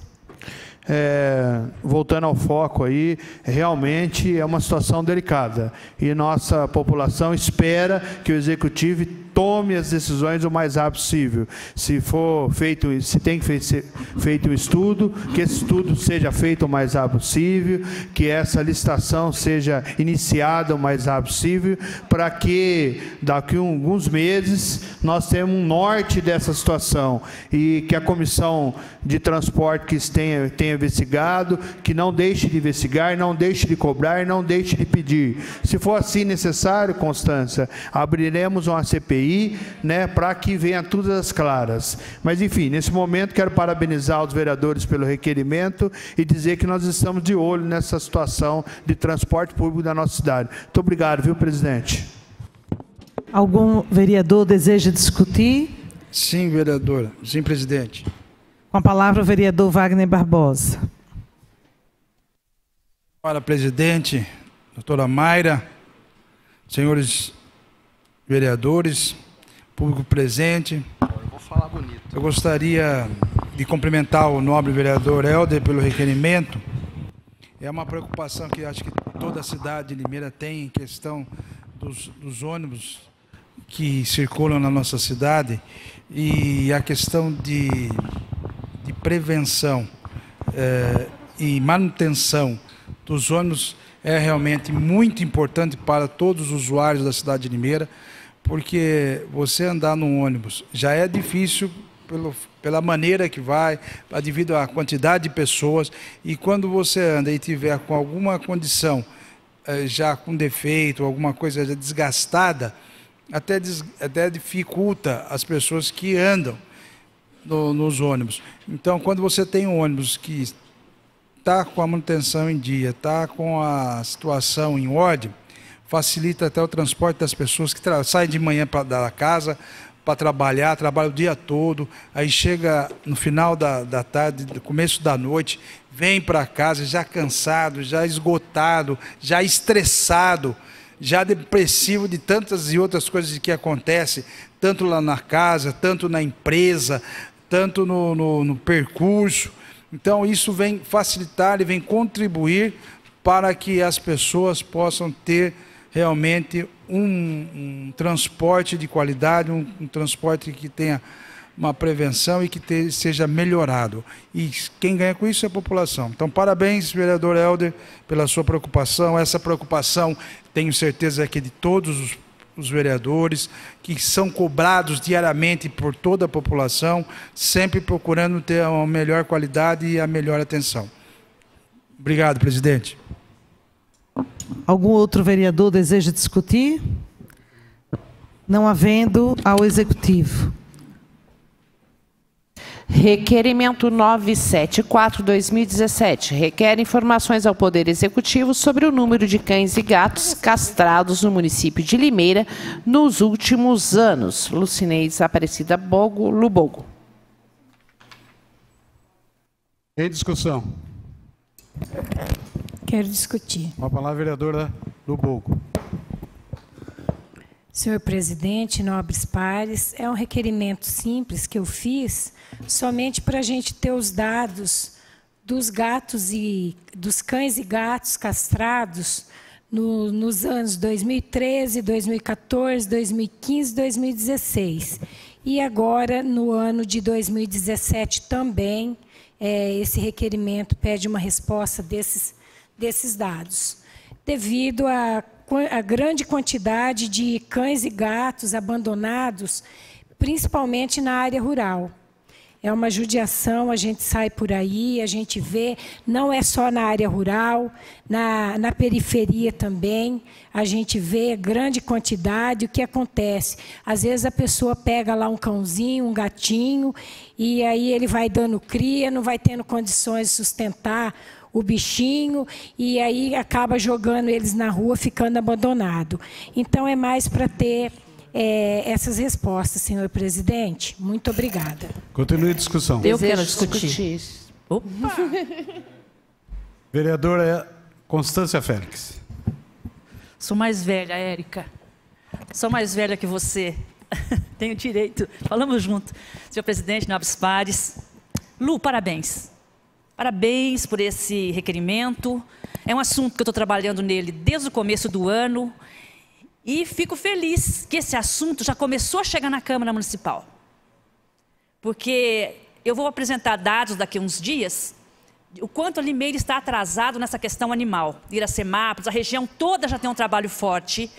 Voltando ao foco aí, realmente é uma situação delicada. E nossa população espera que o Executivo tome as decisões o mais rápido possível. Se tem que ser feito um estudo, que esse estudo seja feito o mais rápido possível, que essa licitação seja iniciada o mais rápido possível, para que daqui a alguns meses nós tenhamos um norte dessa situação e que a comissão de transporte que tenha investigado, que não deixe de investigar, não deixe de cobrar, não deixe de pedir. Se for assim necessário, Constância, abriremos uma CPI, para que venha todas as claras. Mas, enfim, nesse momento quero parabenizar os vereadores pelo requerimento e dizer que nós estamos de olho nessa situação de transporte público da nossa cidade. Muito obrigado, viu, presidente? Algum vereador deseja discutir? Sim, vereadora. Sim, presidente. Com a palavra o vereador Wagner Barbosa. Senhora presidente, doutora Mayra, senhores vereadores, público presente. Eu vou falar bonito. Eu gostaria de cumprimentar o nobre vereador Helder pelo requerimento. É uma preocupação que acho que toda a cidade de Limeira tem em questão dos ônibus que circulam na nossa cidade e a questão de prevenção e manutenção dos ônibus é realmente muito importante para todos os usuários da cidade de Limeira, porque você andar num ônibus já é difícil pela maneira que vai, devido à quantidade de pessoas, e quando você anda e tiver com alguma condição já com defeito, alguma coisa já desgastada, até dificulta as pessoas que andam nos ônibus. Então, quando você tem um ônibus que está com a manutenção em dia, está com a situação em ordem, facilita até o transporte das pessoas que saem de manhã da casa para trabalhar, trabalha o dia todo, aí chega no final da tarde, no começo da noite, vem para casa já cansado, já esgotado, já estressado, já depressivo de tantas e outras coisas que acontecem, tanto lá na casa, tanto na empresa, tanto no percurso. Então isso vem facilitar e vem contribuir para que as pessoas possam ter realmente um transporte de qualidade, um transporte que tenha uma prevenção e que seja melhorado. E quem ganha com isso é a população. Então, parabéns, vereador Helder, pela sua preocupação. Essa preocupação, tenho certeza que é de todos os vereadores, que são cobrados diariamente por toda a população, sempre procurando ter uma melhor qualidade e a melhor atenção. Obrigado, presidente. Algum outro vereador deseja discutir? Não havendo, ao Executivo. Requerimento 974/2017. Requer informações ao Poder Executivo sobre o número de cães e gatos castrados no município de Limeira nos últimos anos. Lucineide Aparecida Lubogo. Em discussão. Quero discutir. Uma palavra, vereadora Lubogo. Senhor presidente, nobres pares, é um requerimento simples que eu fiz somente para a gente ter os dados dos dos cães e gatos castrados nos anos 2013, 2014, 2015 e 2016. E agora, no ano de 2017 também, esse requerimento pede uma resposta desses dados, devido à grande quantidade de cães e gatos abandonados, principalmente na área rural. É uma judiação, a gente sai por aí, a gente vê, não é só na área rural, na periferia também, a gente vê grande quantidade. O que acontece? Às vezes a pessoa pega lá um cãozinho, um gatinho, e aí ele vai dando cria, não vai tendo condições de sustentar o bichinho, e aí acaba jogando eles na rua, ficando abandonado. Então, é mais para ter essas respostas, senhor presidente. Muito obrigada. Continue a discussão. Eu quero discutir. Opa! Vereadora Constância Félix. Sou mais velha, Érica. Sou mais velha que você. Tenho direito. Falamos junto. Senhor presidente, nobres pares. Lu, parabéns. Parabéns por esse requerimento. É um assunto que eu estou trabalhando nele desde o começo do ano. E fico feliz que esse assunto já começou a chegar na Câmara Municipal. Porque eu vou apresentar dados daqui a uns dias, o quanto a Limeira está atrasado nessa questão animal. Iracemápolis, a região toda já tem um trabalho forte,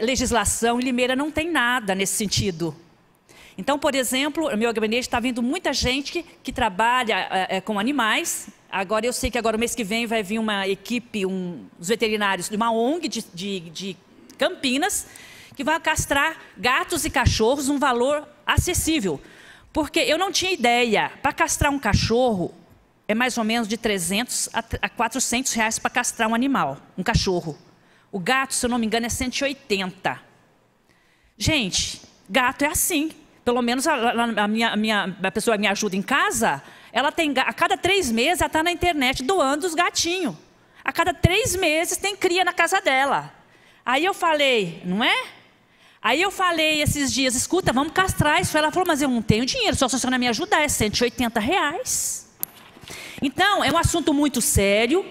legislação, e Limeira não tem nada nesse sentido. Então, por exemplo, no meu gabinete está vindo muita gente que trabalha com animais. Agora, eu sei que agora, o mês que vem, vai vir uma equipe, os veterinários de uma ONG de Campinas, que vai castrar gatos e cachorros um valor acessível. Porque eu não tinha ideia. Para castrar um cachorro, é mais ou menos de 300 a 400 reais para castrar um animal, um cachorro. O gato, se eu não me engano, é 180. Gente, gato é assim. Pelo menos a pessoa que me ajuda em casa, ela tem, a cada 3 meses, ela está na internet doando os gatinhos. A cada 3 meses tem cria na casa dela. Aí eu falei, não é? Aí eu falei esses dias, escuta, vamos castrar isso. Ela falou, mas eu não tenho dinheiro, só se a senhora me ajudar, é R$180. Então, é um assunto muito sério.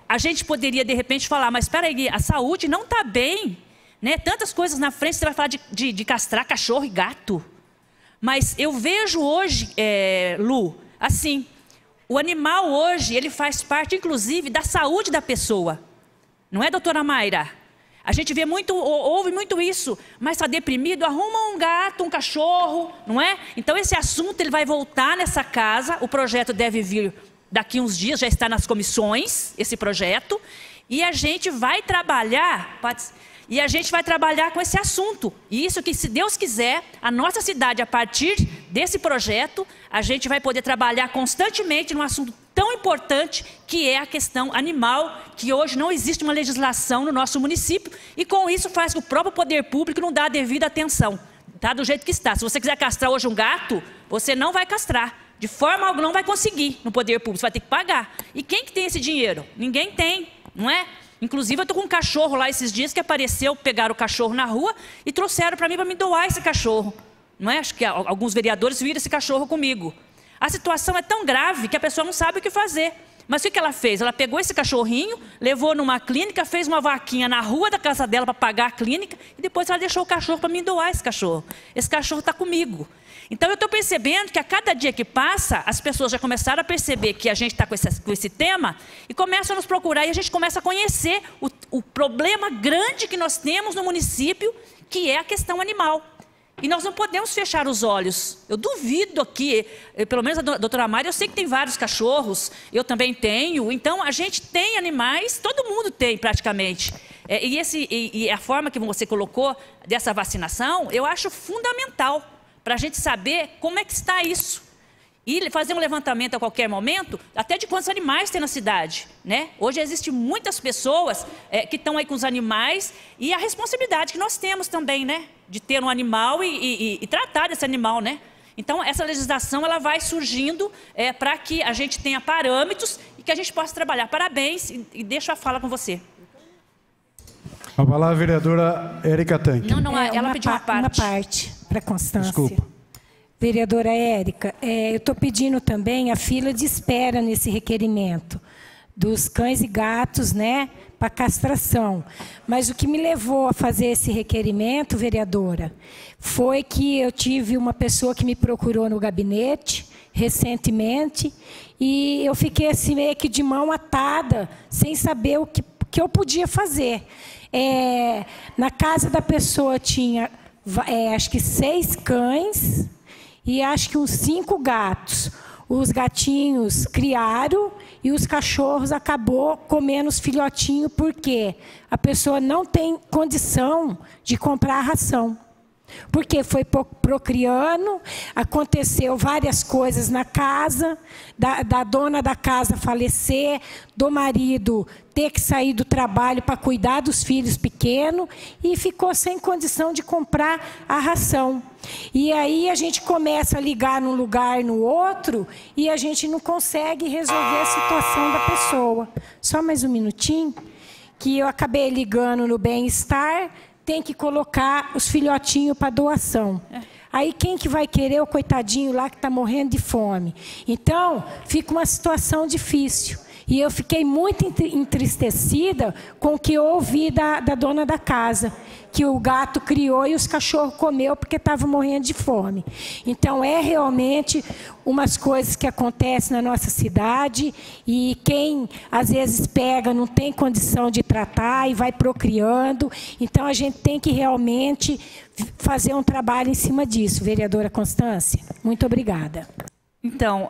A gente poderia, de repente, falar, mas espera aí, a saúde não está bem. Né? Tantas coisas na frente, você vai falar de castrar cachorro e gato. Mas eu vejo hoje, Lu, assim, o animal hoje, ele faz parte, inclusive, da saúde da pessoa. Não é, doutora Mayra? A gente vê muito, ouve muito isso, mas está deprimido, arruma um gato, um cachorro, não é? Então esse assunto ele vai voltar nessa casa, o projeto deve vir daqui uns dias, já está nas comissões, esse projeto, e a gente vai trabalhar, com esse assunto. E isso que, se Deus quiser, a nossa cidade, a partir desse projeto, a gente vai poder trabalhar constantemente num assunto tão importante que é a questão animal, que hoje não existe uma legislação no nosso município, e com isso faz que o próprio poder público não dá a devida atenção. Está do jeito que está. Se você quiser castrar hoje um gato, você não vai castrar. De forma alguma não vai conseguir no poder público, você vai ter que pagar. E quem que tem esse dinheiro? Ninguém tem, não é? Inclusive eu estou com um cachorro lá esses dias que apareceu, pegaram o cachorro na rua e trouxeram para me doar esse cachorro. Não é? Acho que alguns vereadores viram esse cachorro comigo. A situação é tão grave que a pessoa não sabe o que fazer. Mas o que ela fez? Ela pegou esse cachorrinho, levou numa clínica, fez uma vaquinha na rua da casa dela para pagar a clínica e depois ela deixou o cachorro para me doar esse cachorro. Esse cachorro está comigo. Então eu estou percebendo que a cada dia que passa, as pessoas já começaram a perceber que a gente está com esse tema e começam a nos procurar e a gente começa a conhecer o problema grande que nós temos no município, que é a questão animal. E nós não podemos fechar os olhos. Eu duvido aqui, pelo menos a doutora Mayra, eu sei que tem vários cachorros, eu também tenho. Então, a gente tem animais, todo mundo tem praticamente. E a forma que você colocou dessa vacinação, eu acho fundamental para a gente saber como é que está isso. E fazer um levantamento a qualquer momento, até de quantos animais tem na cidade. Né? Hoje existem muitas pessoas que estão aí com os animais e a responsabilidade que nós temos também, né? De ter um animal e tratar desse animal. Né? Então, essa legislação ela vai surgindo para que a gente tenha parâmetros e que a gente possa trabalhar. Parabéns e deixo a fala com você. A palavra a vereadora Érica Tanque. Não, ela pediu uma parte para Constância. Desculpa. Vereadora Érica, eu estou pedindo também a fila de espera nesse requerimento dos cães e gatos, né, para castração. Mas o que me levou a fazer esse requerimento, vereadora, foi que eu tive uma pessoa que me procurou no gabinete recentemente e eu fiquei assim meio que de mão atada, sem saber o que eu podia fazer. Na casa da pessoa tinha, acho que 6 cães e acho que uns 5 gatos. Os gatinhos criaram e os cachorros acabou comendo os filhotinhos porque a pessoa não tem condição de comprar a ração. Porque foi procriando, aconteceu várias coisas na casa, da dona da casa falecer, do marido ter que sair do trabalho para cuidar dos filhos pequenos e ficou sem condição de comprar a ração. E aí a gente começa a ligar num lugar no outro e a gente não consegue resolver a situação da pessoa. Só mais um minutinho, que eu acabei ligando no Bem-Estar, tem que colocar os filhotinhos para doação. Aí quem que vai querer o coitadinho lá que está morrendo de fome? Então, fica uma situação difícil. E eu fiquei muito entristecida com o que eu ouvi da dona da casa, que o gato criou e os cachorros comeu porque estavam morrendo de fome. Então, é realmente umas coisas que acontecem na nossa cidade e quem, às vezes, pega, não tem condição de tratar e vai procriando. Então, a gente tem que realmente fazer um trabalho em cima disso. Vereadora Constância, muito obrigada. Então,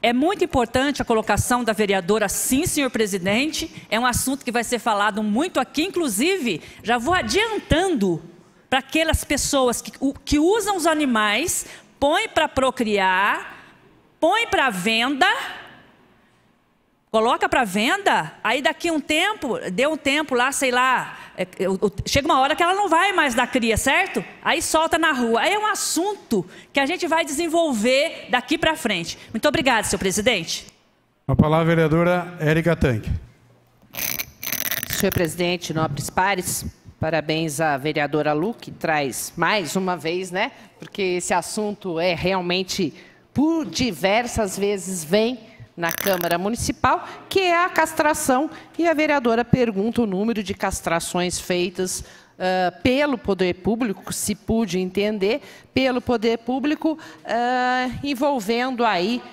é muito importante a colocação da vereadora, sim, senhor presidente. É um assunto que vai ser falado muito aqui. Inclusive, já vou adiantando para aquelas pessoas que usam os animais, põe para procriar, põe para venda, coloca para venda, aí daqui um tempo, deu um tempo lá, sei lá, chega uma hora que ela não vai mais dar cria, certo? Aí solta na rua. Aí é um assunto que a gente vai desenvolver daqui para frente. Muito obrigada, senhor presidente. A palavra a vereadora Érica Tanque. senhor presidente, nobres pares. Parabéns à vereadora Lu, que traz mais uma vez, né? Porque esse assunto é realmente, por diversas vezes, vem na Câmara Municipal, que é a castração. E a vereadora pergunta o número de castrações feitas pelo poder público, se pude entender, pelo poder público, envolvendo aí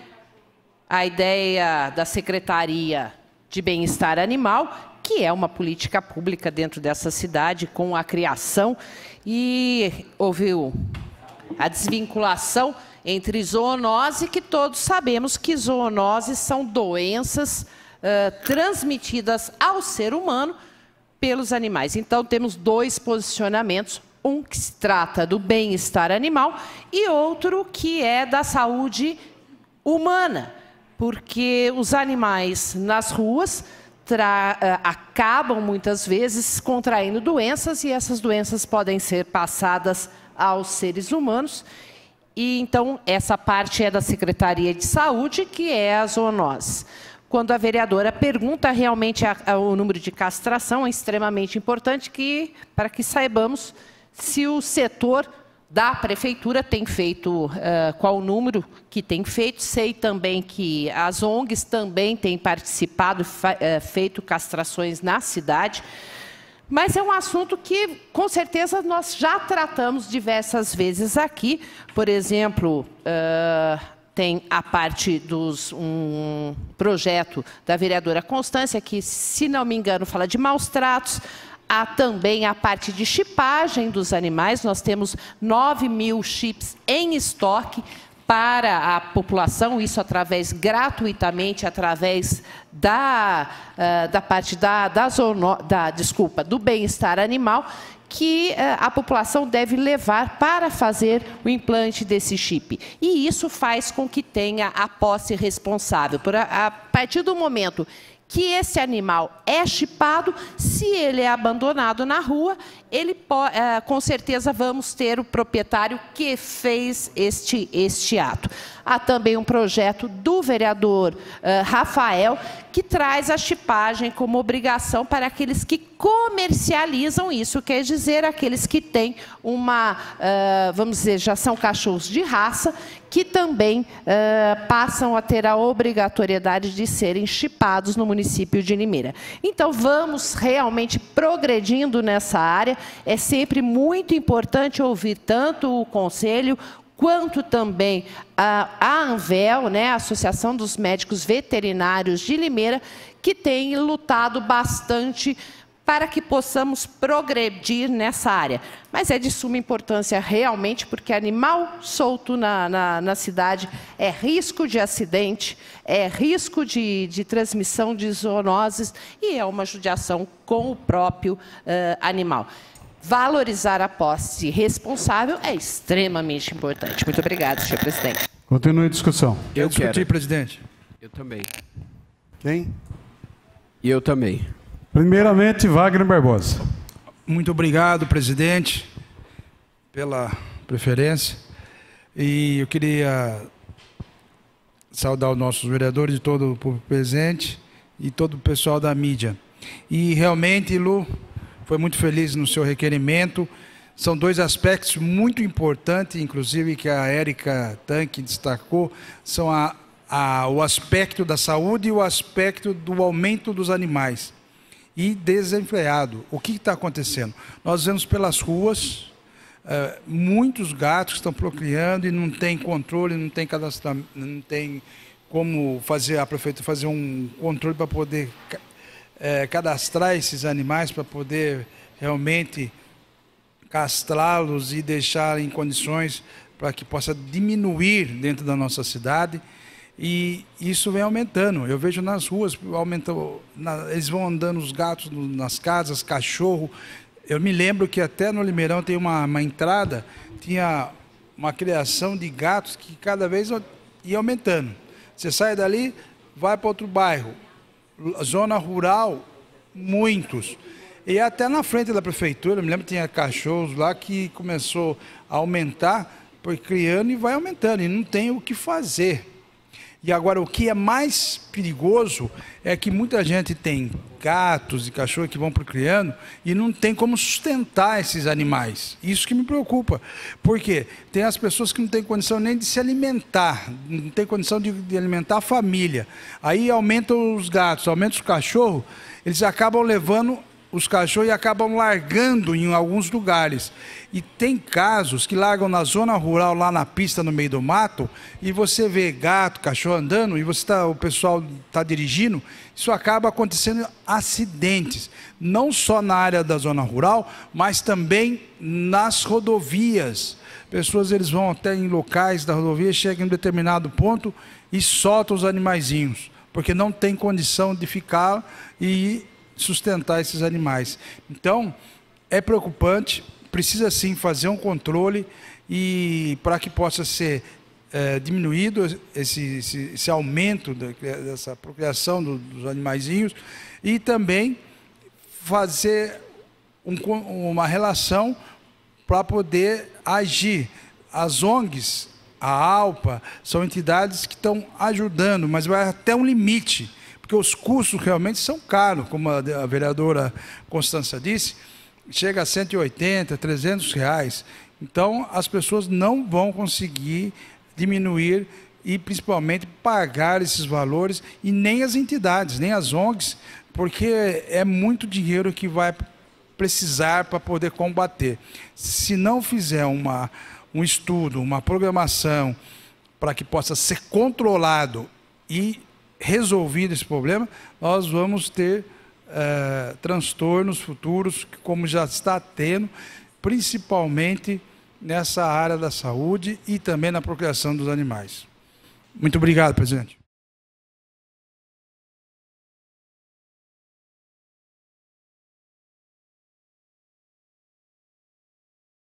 a ideia da Secretaria de Bem-Estar Animal, que é uma política pública dentro dessa cidade, com a criação, e houve a desvinculação entre zoonose, que todos sabemos que zoonoses são doenças transmitidas ao ser humano pelos animais. Então, temos dois posicionamentos, um que se trata do bem-estar animal e outro que é da saúde humana, porque os animais nas ruas acabam, muitas vezes, contraindo doenças, e essas doenças podem ser passadas aos seres humanos. E, então, essa parte é da Secretaria de Saúde, que é a zoonose. Quando a vereadora pergunta realmente o número de castração, é extremamente importante para que saibamos se o setor da prefeitura tem feito, qual o número que tem feito. Sei também que as ONGs também têm participado, feito castrações na cidade. Mas é um assunto que, com certeza, nós já tratamos diversas vezes aqui. Por exemplo, tem a parte um projeto da vereadora Constância, que, se não me engano, fala de maus tratos. Há também a parte de chipagem dos animais. Nós temos 9.000 chips em estoque para a população, isso gratuitamente, através da parte do bem-estar animal, que a população deve levar para fazer o implante desse chip. E isso faz com que tenha a posse responsável. A partir do momento que esse animal é chipado, se ele é abandonado na rua, com certeza vamos ter o proprietário que fez este ato. Há também um projeto do vereador Rafael, que traz a chipagem como obrigação para aqueles que comercializam isso, quer dizer, aqueles que têm vamos dizer, já são cachorros de raça, que também passam a ter a obrigatoriedade de serem chipados no município de Limeira. Então, vamos realmente progredindo nessa área. É sempre muito importante ouvir tanto o Conselho, quanto também a ANVEL, né, a Associação dos Médicos Veterinários de Limeira, que tem lutado bastante para que possamos progredir nessa área. Mas é de suma importância realmente, porque animal solto na cidade é risco de acidente, é risco de transmissão de zoonoses e é uma judiação com o próprio animal. Valorizar a posse responsável é extremamente importante. Muito obrigado, senhor presidente. Continue a discussão. Eu discuti, presidente. Eu também. Quem? E eu também. Primeiramente, Wagner Barbosa. Muito obrigado, presidente, pela preferência. E eu queria saudar os nossos vereadores e todo o público presente e todo o pessoal da mídia. E realmente, Lu, foi muito feliz no seu requerimento. São dois aspectos muito importantes, inclusive, que a Érica Tanque destacou, são o aspecto da saúde e o aspecto do aumento dos animais. E desenfreado. O que está acontecendo? Nós vemos pelas ruas muitos gatos que estão procriando e não tem controle, não tem cadastramento, não tem como a prefeitura fazer um controle para poder cadastrar esses animais, para poder realmente castrá-los e deixar em condições para que possa diminuir dentro da nossa cidade. E isso vem aumentando. Eu vejo nas ruas, eles vão andando os gatos nas casas, cachorro. Eu me lembro que até no Limeirão tem uma entrada, tinha uma criação de gatos que cada vez ia aumentando. Você sai dali, vai para outro bairro. Zona rural, muitos. E até na frente da prefeitura, eu me lembro que tinha cachorros lá que começou a aumentar, foi criando e vai aumentando, e não tem o que fazer. E agora, o que é mais perigoso é que muita gente tem gatos e cachorros que vão procriando e não tem como sustentar esses animais. Isso que me preocupa. Por quê? Tem as pessoas que não têm condição nem de se alimentar, não tem condição de alimentar a família. Aí aumentam os gatos, aumentam os cachorros, eles acabam levando os cachorros e acabam largando em alguns lugares. E tem casos que largam na zona rural, lá na pista, no meio do mato, e você vê gato, cachorro andando, e o pessoal está dirigindo, isso acaba acontecendo acidentes. Não só na área da zona rural, mas também nas rodovias. Pessoas, eles vão até em locais da rodovia, chegam em um determinado ponto e soltam os animaizinhos, porque não tem condição de ficar e sustentar esses animais. Então, é preocupante, precisa sim fazer um controle e para que possa ser diminuído esse aumento dessa procriação dos animaizinhos e também fazer uma relação para poder agir. As ONGs, a ALPA, são entidades que estão ajudando, mas vai até um limite, porque os custos realmente são caros, como a vereadora Constância disse, chega a 180, 300 reais. Então, as pessoas não vão conseguir diminuir e, principalmente, pagar esses valores, e nem as entidades, nem as ONGs, porque é muito dinheiro que vai precisar para poder combater. Se não fizer um estudo, uma programação para que possa ser controlado e resolvido esse problema, nós vamos ter transtornos futuros, como já está tendo, principalmente nessa área da saúde e também na procriação dos animais. Muito obrigado, presidente.